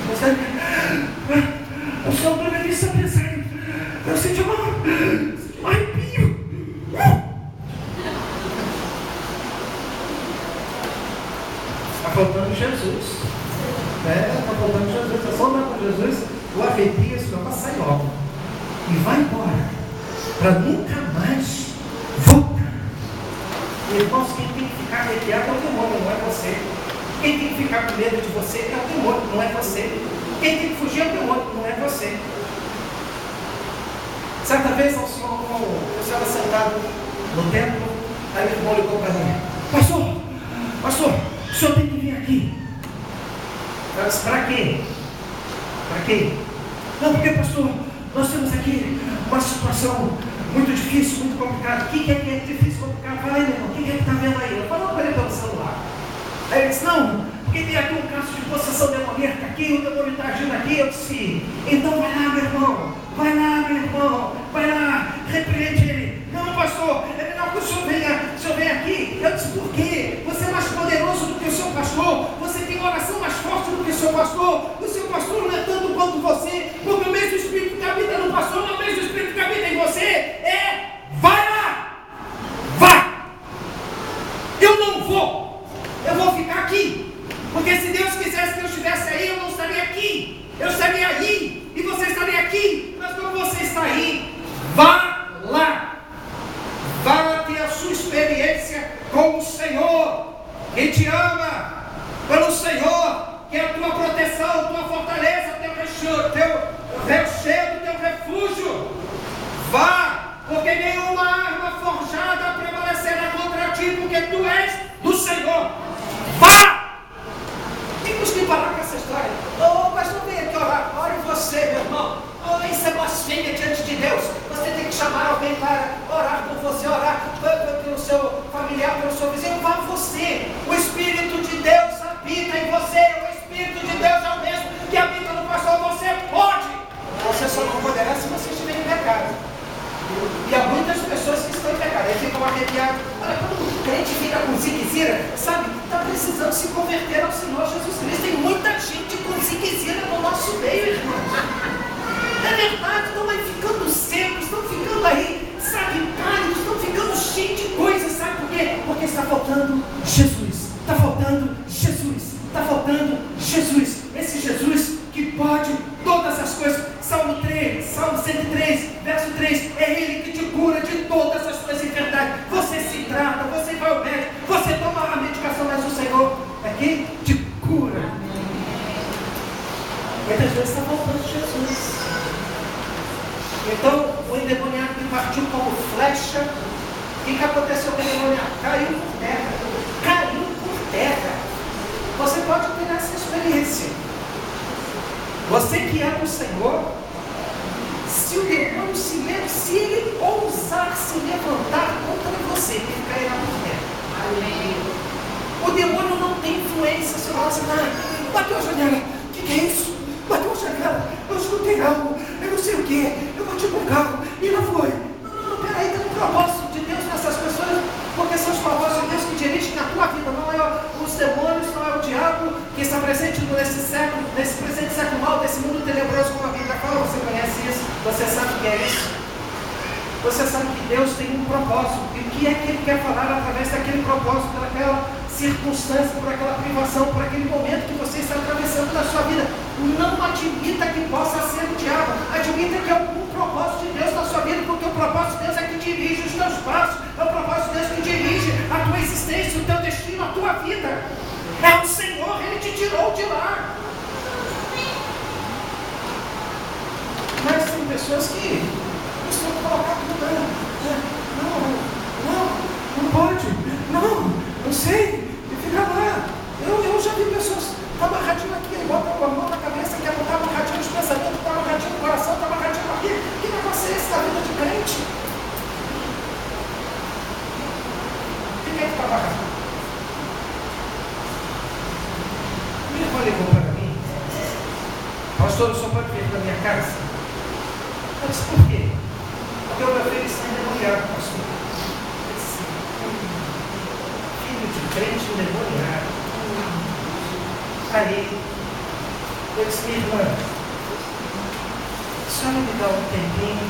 O Senhor primeiro está pensando. Eu senti um arrepio. Está faltando Jesus. Está faltando Jesus. Se eu só andar com Jesus, o arrepio, esse negócio sai logo. E vai embora. Para nunca mais voltar. Irmãos, quem tem que ficar arrepiado é o demônio, não é você. Quem tem que ficar com medo de você é o demônio, não é você. Quem tem que fugir é o demônio, não é você. Certa vez, o senhor estava sentado no templo, aí o irmão ligou para mim: Pastor, o senhor tem que vir aqui. Eu disse: para quê? Para quê? Não, porque, pastor, nós temos aqui uma situação muito difícil, muito complicada. O que é difícil, complicado? Fala aí, meu irmão, o que é que está vendo aí? Eu falo para ele pelo celular. Aí ele disse: não, porque tem aqui um caso de possessão demoníaca aqui, o demônio está agindo aqui. Eu disse: então vai lá, meu irmão, vai lá, repreende ele. Não, pastor, é melhor que o senhor venha aqui. Eu disse: por quê? Você é mais poderoso do que o seu pastor, você tem uma oração mais forte do que o seu pastor não é tanto quanto você, porque o mesmo Espírito que habita no pastor não é o mesmo Espírito que habita em você. Vai lá, vai. Eu não vou. Eu vou ficar aqui, porque se Deus quisesse que eu estivesse aí, eu não estaria aqui. Eu estaria aí, e você estaria aqui. Mas como você está aí, vá lá. Vá ter a sua experiência com o Senhor, que te ama, pelo Senhor, que é a tua proteção, tua fortaleza, teu recheio, teu refúgio. Vá, porque nenhuma arma forjada prevalecerá contra ti, porque tu és do Senhor. Vá! Temos que parar com essa história. Pastor, vem aqui orar. Ore você, meu irmão. Isso é blasfêmia diante de Deus. Você tem que chamar alguém para orar por você, orar pelo seu familiar, pelo seu vizinho. Vá você. O Espírito de Deus habita em você. O Espírito de Deus é o mesmo que habita no pastor. Você pode. Você só não poderá se você estiver em pecado. E há muitas pessoas diabo. Olha, quando o crente fica com ziquezira, sabe, está precisando se converter ao Senhor Jesus Cristo. Tem muita gente com ziquezira no nosso meio, irmãos. É verdade, estão aí ficando secos, estão ficando aí, sabe, pálidos, estão ficando cheios de coisas, sabe por quê? Porque está faltando Jesus, está faltando Jesus, está faltando Jesus, esse Jesus que pode todas as coisas. Salmo 103, verso 3, é Ele que te cura de todas as tuas enfermidades. Você se trata, você vai ao médico, você toma a medicação, mas o Senhor é quem te cura. Muitas vezes está faltando Jesus. Então, o endemoniado que partiu como flecha, o que aconteceu com o endemoniado? Caiu por terra. Caiu por terra. Você pode ter essa experiência. Você que ama o Senhor, se o demônio se ele ousar se levantar contra você, ele cairá por terra. Amém. O demônio não tem influência sobre você. Bateu a janela. O que é isso? Bateu a janela. Eu escutei algo. Eu não sei o que. Eu bati com o carro. E não foi. Não, peraí, tem um propósito de Deus nessas pessoas, porque são os propósitos de Deus que dirigem a tua vida. Não é os demônios, não é o diabo que está presente nesse século, nesse presente século mal, desse mundo tenebroso, como a Bíblia fala. Você conhece isso? Você sabe o que é isso? Você sabe que Deus tem um propósito. E o que é que Ele quer falar através daquele propósito, daquela circunstância, por aquela privação, por aquele momento que você está atravessando na sua vida? Não admita que possa ser o diabo. Admita que é algum propósito de Deus na sua vida, porque o propósito de Deus é que dirige os teus passos. É o propósito de Deus que dirige a tua existência, o teu destino, a tua vida. É o Senhor, Ele te tirou de lá. Mas tem pessoas que estão colocadas não pode, não sei, e fica lá. Eu já vi pessoas, está amarradinho aqui, ele bota a mão na cabeça, quer botar amarradinho nos pensamentos, está amarradinho no coração, está amarradinho aqui. Que negócio é esse da vida de crente? Quem é que está amarrado? Minha irmã ligou para mim, pastor, eu só pode vir para minha casa? Eu disse, por quê? Porque o meu filho está endemoniado, pastor. Eu disse, filho de crente endemoniado. Aí, eu disse, minha irmã, a senhora me dá um tempinho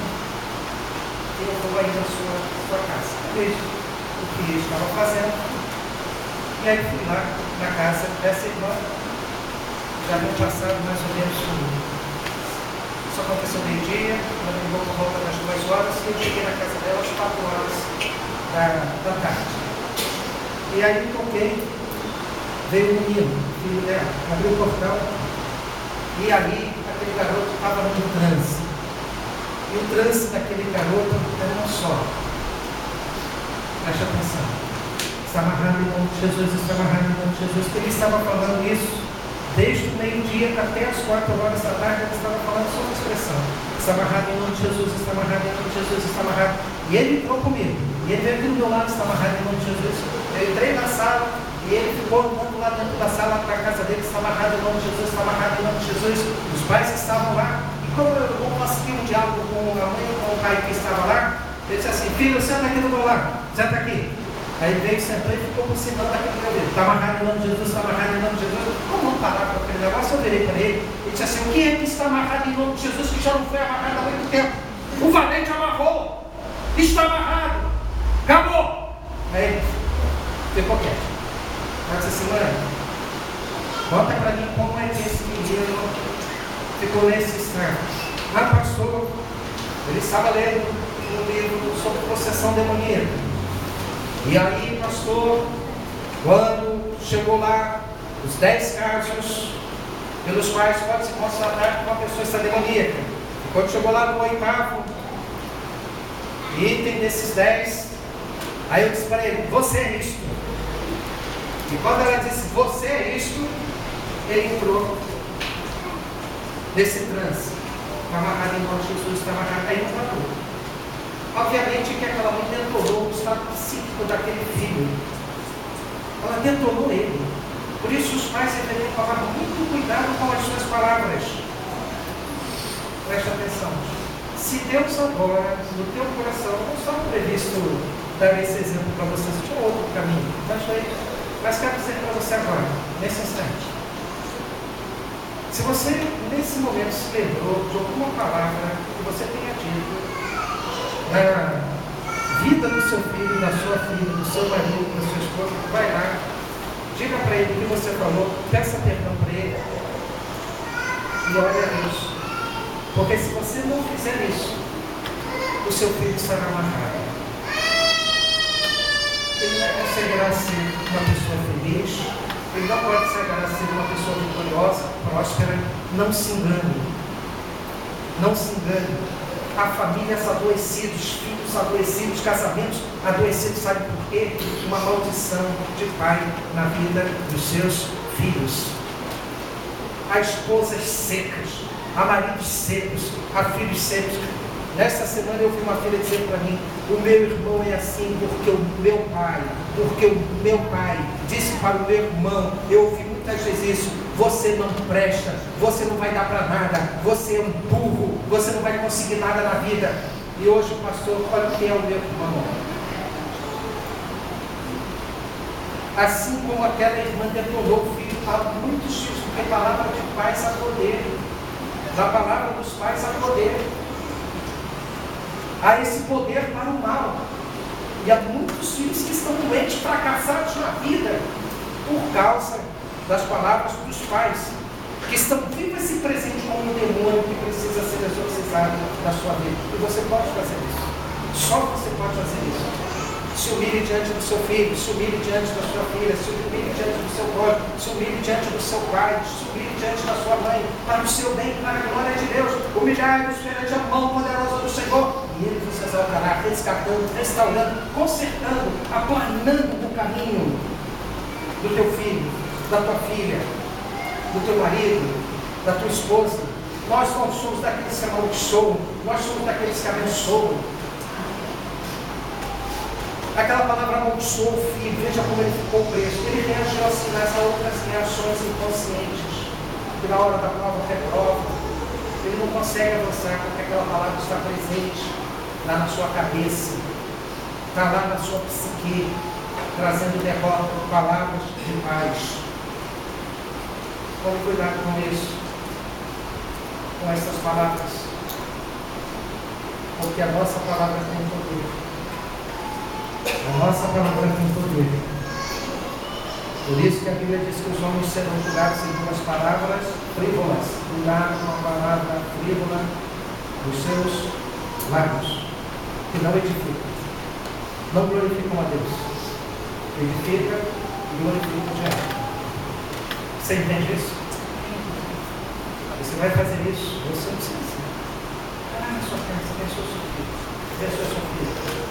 e eu vou aí na sua casa. Veja o que eu estava fazendo. E aí fui lá na casa dessa irmã, já no passado mais ou menos isso aconteceu meio-dia, ela me ligou por volta das 2 horas e eu cheguei na casa dela às 4 horas da tarde. E aí toquei, veio um menino, filho dela, abriu o portão e ali aquele garoto estava no transe. E o transe daquele garoto era um só. Preste atenção. Está amarrado em nome de Jesus, está amarrado em nome de Jesus. Ele estava falando isso desde o meio-dia até as 4 horas da tarde. Ele estava falando só uma expressão. Está amarrado em nome de Jesus, está amarrado em nome de Jesus, está amarrado. E ele entrou comigo. E ele veio aqui do meu lado, está amarrado em nome de Jesus. Eu entrei na sala e ele ficou andando lá dentro da sala para a casa dele, está amarrado em nome de Jesus, está amarrado em nome de Jesus. Os pais que estavam lá, e como eu não consegui um diálogo com a mãe ou com o pai que estava lá, ele disse assim, filho, senta aqui do meu lado, senta aqui. Aí ele veio, sentou e ficou por cima daquele meu dedo. Está amarrado em nome de Jesus, está amarrado em nome de Jesus. Como não parar com aquele negócio? Eu virei para ele e disse assim, o que é que está amarrado em nome de Jesus que já não foi amarrado há muito tempo? O valente amarrou, está amarrado, acabou. Aí ele ficou quieto. Ela disse assim, mãe, conta para mim como é que esse menino ficou nesse estado. Ah, pastor, ele estava lendo um livro sobre possessão demoníaca. E aí, pastor, quando chegou lá, os 10 casos pelos quais pode se constatar que uma pessoa está demoníaca. Quando chegou lá no 8º item desses 10, aí eu disse para ele, você é isto. E quando ela disse, você é isto, ele entrou nesse transe. Está amarrado em nome de Jesus, está amarrado, aí não parou. Obviamente que aquela mãe detonou o estado psíquico daquele filho. Ela detonou ele. Por isso os pais deveriam tomar muito cuidado com as suas palavras. Preste atenção. Se Deus agora, no teu coração, não está previsto darei esse exemplo para vocês. Tinha outro caminho, mas quero dizer para você agora, nesse instante. Se você, nesse momento, se lembrou de alguma palavra que você tenha dito na vida do seu filho, da sua filha, do seu marido, da sua esposa, vai lá, diga para ele o que você falou, peça perdão para ele e olhe a Deus. Porque se você não fizer isso, o seu filho estará amarrado. Ele não conseguirá ser uma pessoa feliz, ele não pode chegar a ser uma pessoa vitoriosa, próspera. Não se engane. Não se engane. Há famílias adoecidas, filhos adoecidos, casamentos adoecidos, sabe por quê? Uma maldição de pai na vida dos seus filhos. Há esposas secas, há maridos secos, há filhos secos. Nesta semana eu vi uma filha dizer para mim: o meu irmão é assim porque o meu pai disse para o meu irmão. Eu ouvi muitas vezes isso: você não presta, você não vai dar para nada, você é um burro, você não vai conseguir nada na vida. E hoje, pastor, olha o que é o meu irmão. Assim como aquela irmã detonou o filho, há muitos filhos, porque a palavra de pais há poder, da palavra dos pais há poder. Há esse poder para o mal. E há muitos filhos que estão doentes, fracassados na vida, por causa das palavras dos pais, que estão vivos esse presente como um demônio que precisa ser exorcizado da sua vida. E você pode fazer isso. Só você pode fazer isso. Se humilhe diante do seu filho, se humilhe diante da sua filha, se humilhe diante do seu cônjuge, se humilhe diante do seu pai, se humilhe diante da sua mãe, para o seu bem, para a glória de Deus. Humilhai-vos perante a mão poderosa do Senhor, e Ele vos exaltará, resgatando, restaurando, consertando, aplanando o caminho do teu filho, da tua filha, do teu marido, da tua esposa. Nós não somos daqueles que amaldiçoam, nós somos daqueles que abençoam. Aquela palavra amaldiçoou o filho, veja como ele ficou preso. Ele reagiu assim nas outras reações inconscientes, que na hora da prova reprova. Ele não consegue avançar porque aquela palavra está presente lá na sua cabeça, está lá na sua psique, trazendo derrota, palavras de paz. Tome cuidado com isso, com essas palavras, porque a nossa palavra tem poder. A nossa palavra tem poder. Por isso que a Bíblia diz que os homens serão julgados segundo as palavras frívolas. Cuidado com a palavra frívola dos seus lábios, que não edificam, não glorificam a Deus. Edifica e glorifica o diabo. Você entende isso? Você vai fazer isso, você não precisa dizer: ah, sua casa, abençoa o seu filho, abençoa a sua filha.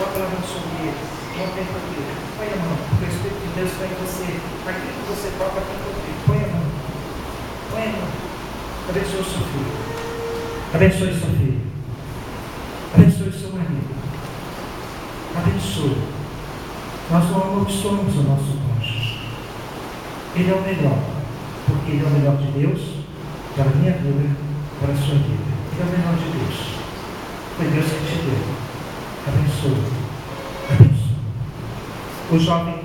Bota a mão sobre ele, não tem poder. Põe a mão, porque o Espírito de Deus está em você. Aquilo que você toca tem poder. Põe a mão. Põe a mão. Abençoe o seu filho. Abençoe seu filho. Abençoe o seu marido. Abençoe. Nós não amaldiçoamos o nosso cônjuge. Ele é o melhor, porque ele é o melhor de Deus para a minha vida, para a sua vida. Ele é o melhor de Deus. Foi Deus que te deu. Abençoe. Abençoe. O jovem,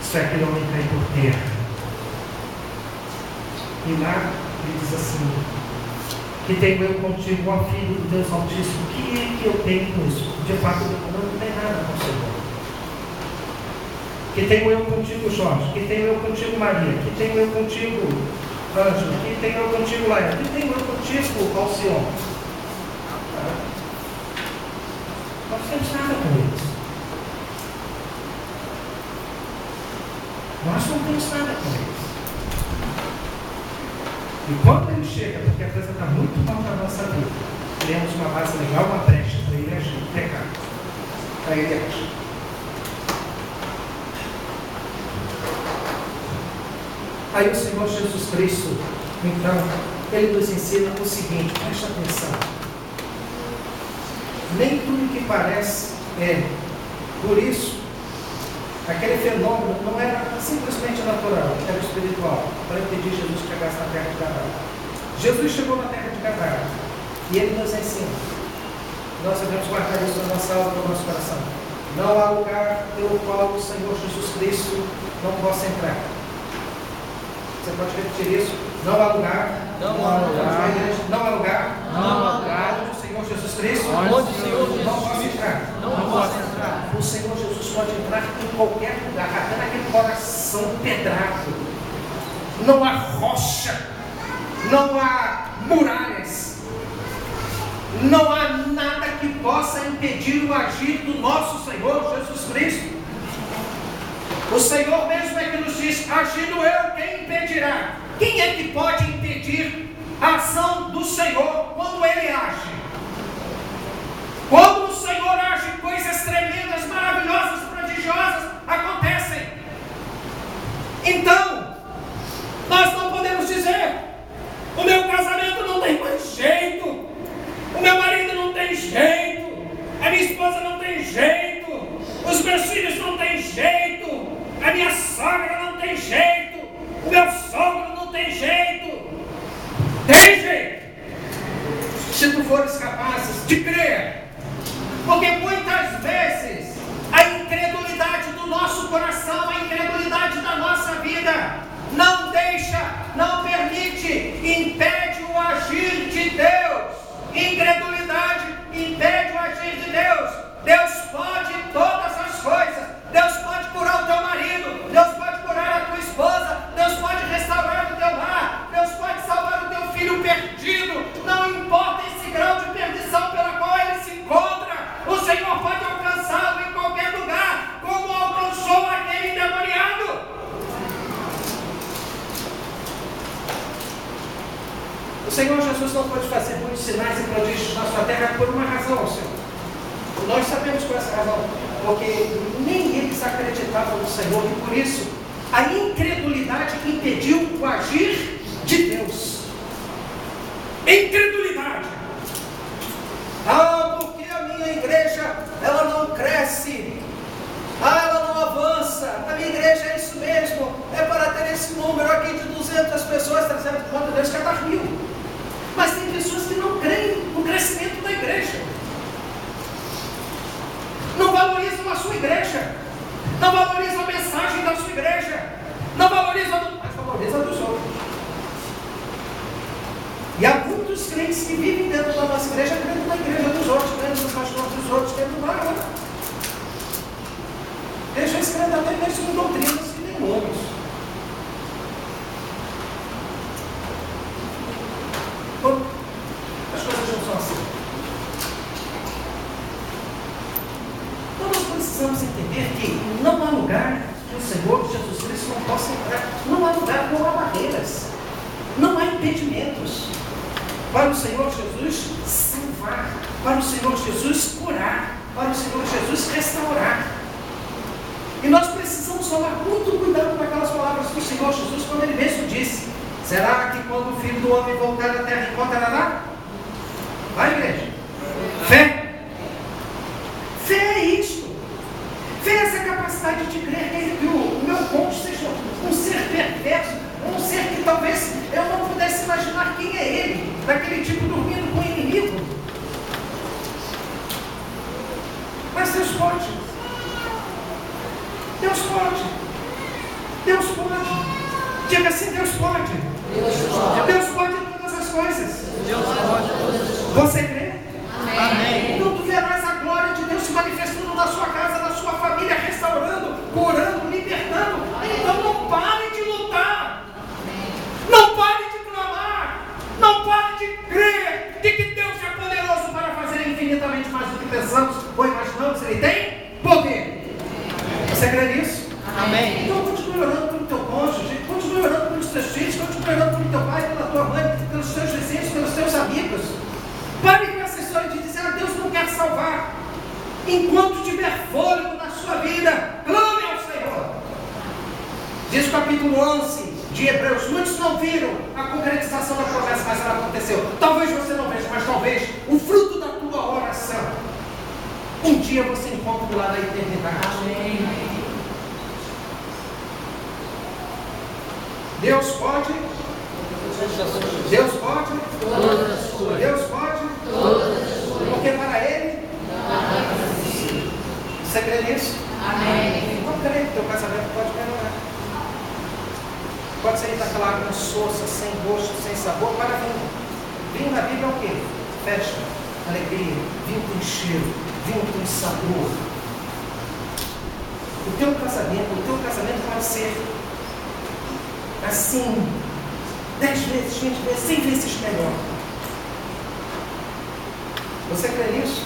se aquele homem cai por terra, e lá ele diz assim: que tenho eu contigo, ó Filho do Deus Altíssimo. O que é que eu tenho com isso? De fato, não tem nada com o Senhor. Que tenho eu contigo, Jorge? Que tenho eu contigo, Maria? Que tenho eu contigo, Ângelo? Que tenho eu contigo, Laia? Que tenho eu contigo, Alcione? Nós não temos nada com eles. Nós não temos nada com eles. E quando ele chega, porque a coisa está muito mal na nossa vida, temos uma base legal, uma brecha para ele agir, pecar, para ele agir. Aí o Senhor Jesus Cristo, então, ele nos ensina o seguinte: presta atenção. Nem tudo que parece é. Por isso, aquele fenômeno não era simplesmente natural, era espiritual, para impedir Jesus de chegar na terra de Gadara. Jesus chegou na terra de Gadara e ele nos ensina. Nós devemos guardar isso na nossa alma, no nosso coração. Não há lugar pelo qual o Senhor Jesus Cristo não possa entrar. Você pode repetir isso? Não há lugar. Não há lugar. Não há lugar. Não há lugar. Onde o Senhor Jesus Cristo Onde o Senhor Jesus não possa entrar. Não possa entrar. O Senhor Jesus pode entrar em qualquer lugar, até naquele coração pedrado. Não há rocha, não há muralhas, não há nada que possa impedir o agir do nosso Senhor Jesus Cristo. O Senhor mesmo é que nos diz: agindo eu, quem impedirá? Quem é que pode impedir a ação do Senhor quando Ele age? Quando o Senhor age, coisas tremendas, maravilhosas, prodigiosas acontecem. Então, nós não podemos dizer: o meu casamento não tem mais jeito, o meu marido não tem jeito, a minha esposa não tem jeito, os meus filhos não têm jeito, a minha sogra não tem jeito, o meu sogro não tem jeito. Tem jeito, se tu fores capazes de crer. Porque muitas vezes a incredulidade do nosso coração, a incredulidade da nossa vida não deixa, não permite, impede o agir de Deus. Incredulidade impede o agir de Deus. Deus pode todas as coisas. Deus pode curar o teu marido, Deus pode curar a tua esposa, Deus pode restaurar o teu lar, Deus pode salvar o teu filho perdido. Não importa esse grau de perdição pela qual ele se encontra, o Senhor pode alcançá-lo em qualquer lugar, como alcançou aquele endemoniado. O Senhor Jesus não pode fazer muitos sinais e prodígios na sua terra por uma razão, Senhor. Nós sabemos por essa razão, porque nem eles acreditavam no Senhor, e por isso a incredulidade impediu o agir de Deus. Incredulidade. Porque a minha igreja, ela não cresce, ela não avança, a minha igreja é isso mesmo, é para ter esse número aqui de 200 pessoas, 300, quanto Deus quer dar 1000. Mas tem pessoas que não creem no crescimento da igreja, não valorizam a sua igreja, não valorizam a mensagem da sua igreja, não valorizam, mas valorizam a dos outros. E há muitos crentes que vivem dentro da nossa igreja, crendo na igreja dos outros, crendo nos pastores dos outros, crendo lá, né? Deixa eles crendo até mesmo em doutrinas que nem nomes. As coisas não são assim. Então nós precisamos entender que não há lugar que o Senhor Jesus Cristo não possa entrar. Não há lugar, não há barreiras, não há impedimentos para o Senhor Jesus salvar, para o Senhor Jesus curar, para o Senhor Jesus restaurar. E nós precisamos tomar muito cuidado com aquelas palavras do Senhor Jesus, quando Ele mesmo disse: será que quando o Filho do Homem voltar à terra encontrará lá? Vai, igreja. Fé. Fé é isto. Fé é essa capacidade de crer que o meu cônjuge seja um ser perverso, um ser que talvez eu não pudesse imaginar quem é ele, daquele tipo dormindo com o inimigo. Mas Deus pode. Deus pode. Deus pode. Diga assim: Deus pode. Deus pode todas as coisas. Deus pode todas as coisas. Você crê? Amém. Então tu verás a glória de Deus se manifestando na sua casa, na sua família, restaurando, curando, libertando. Então não pare de lutar. Não pare de clamar. Não pare de crer de que Deus é poderoso para fazer infinitamente mais do que pensamos ou imaginamos. Ele tem poder. Você crê nisso? Amém. Então continue orando pelo teu cônjuge, continue orando pelos teus filhos, continue orando pelo teu pai, pela tua mãe, pelos teus vizinhos, pelos teus amigos. Pare com essa história de dizer: Deus não quer salvar. Enquanto tiver fôlego na sua vida, clame ao Senhor. Diz o capítulo 11 de Hebreus: muitos não viram a concretização da promessa, mas ela aconteceu. Talvez você não veja, mas talvez o fruto da tua oração um dia você encontre do lado da eternidade. Amém. Deus pode. Deus pode. Deus pode. Porque para Ele Você crê nisso? Amém. Não crê que teu casamento pode melhorar. Pode sair daquela água insossa, sem gosto, sem sabor, para vinho. Vinho na Bíblia é o quê? Festa, alegria, vinho tem cheiro, vinho tem sabor. O teu casamento pode ser assim, 10 vezes, 20 vezes, 100 vezes melhor. Você crê nisso?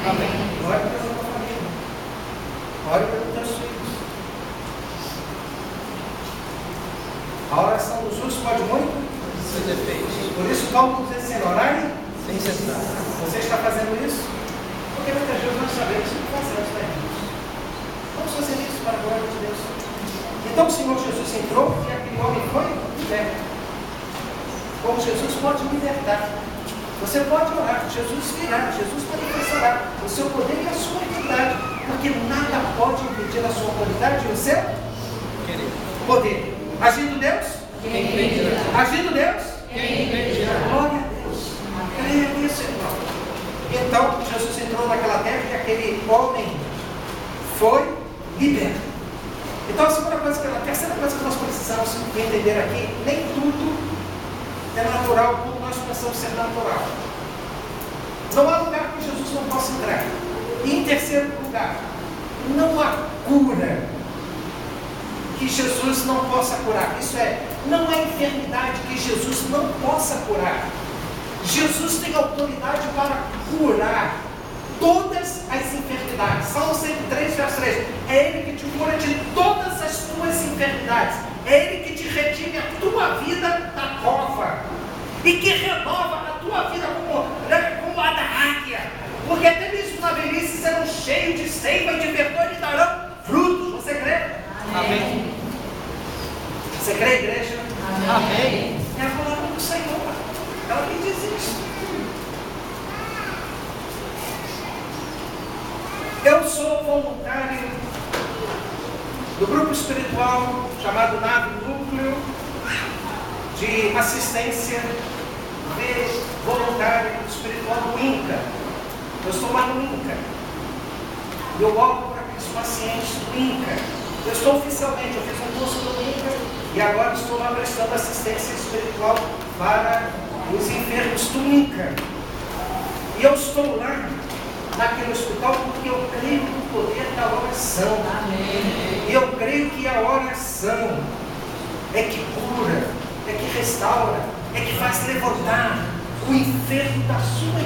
Amém. Ore pela tua família. Ore pelos teus filhos. A oração dos justos pode muito? Seus efeitos. Por isso, Paulo diz assim: orai. Sem cessar. Você está fazendo isso? Porque muitas vezes nós sabemos o que fazemos, né? Vamos fazer isso para a glória de Deus. Então o Senhor Jesus entrou e aquele homem foi liberto. Como Jesus pode libertar. Você pode orar, Jesus virá, Jesus pode restaurar o seu poder e a sua autoridade, porque nada pode impedir a sua autoridade e o seu poder. Agindo Deus? Quem impedirá? Agindo Deus? Quem impedirá? Glória a Deus. Creia nisso, irmão. Então Jesus entrou naquela terra e aquele homem foi liberto. Então a terceira coisa que nós precisamos entender aqui, nem tudo é natural como nós pensamos ser natural. Não há lugar que Jesus não possa entrar. E em terceiro lugar, não há cura que Jesus não possa curar. Isso é, não há enfermidade que Jesus não possa curar. Jesus tem autoridade para curar todas as enfermidades. Salmo 103, verso 3. É Ele que te cura de todas as tuas enfermidades. É Ele que te redime a tua vida da cova. E que renova a tua vida como a da águia. Porque até mesmo na velhice serão cheios de seiva e de verdor e darão frutos. Você crê? Amém. Você crê, igreja? Amém. É a palavra do Senhor. Ela me diz isso. Eu sou voluntário do grupo espiritual chamado NAV, Núcleo de Assistência de Voluntário Espiritual do INCA. Eu estou lá no INCA. Eu oro para aqueles pacientes do INCA. Eu estou oficialmente, eu fiz um curso do INCA e agora estou lá prestando assistência espiritual para os enfermos do INCA. E eu estou lá naquele hospital porque eu creio no poder da oração. Amém. E eu creio que a oração é que cura, é que restaura, é que faz levantar o enfermo da sua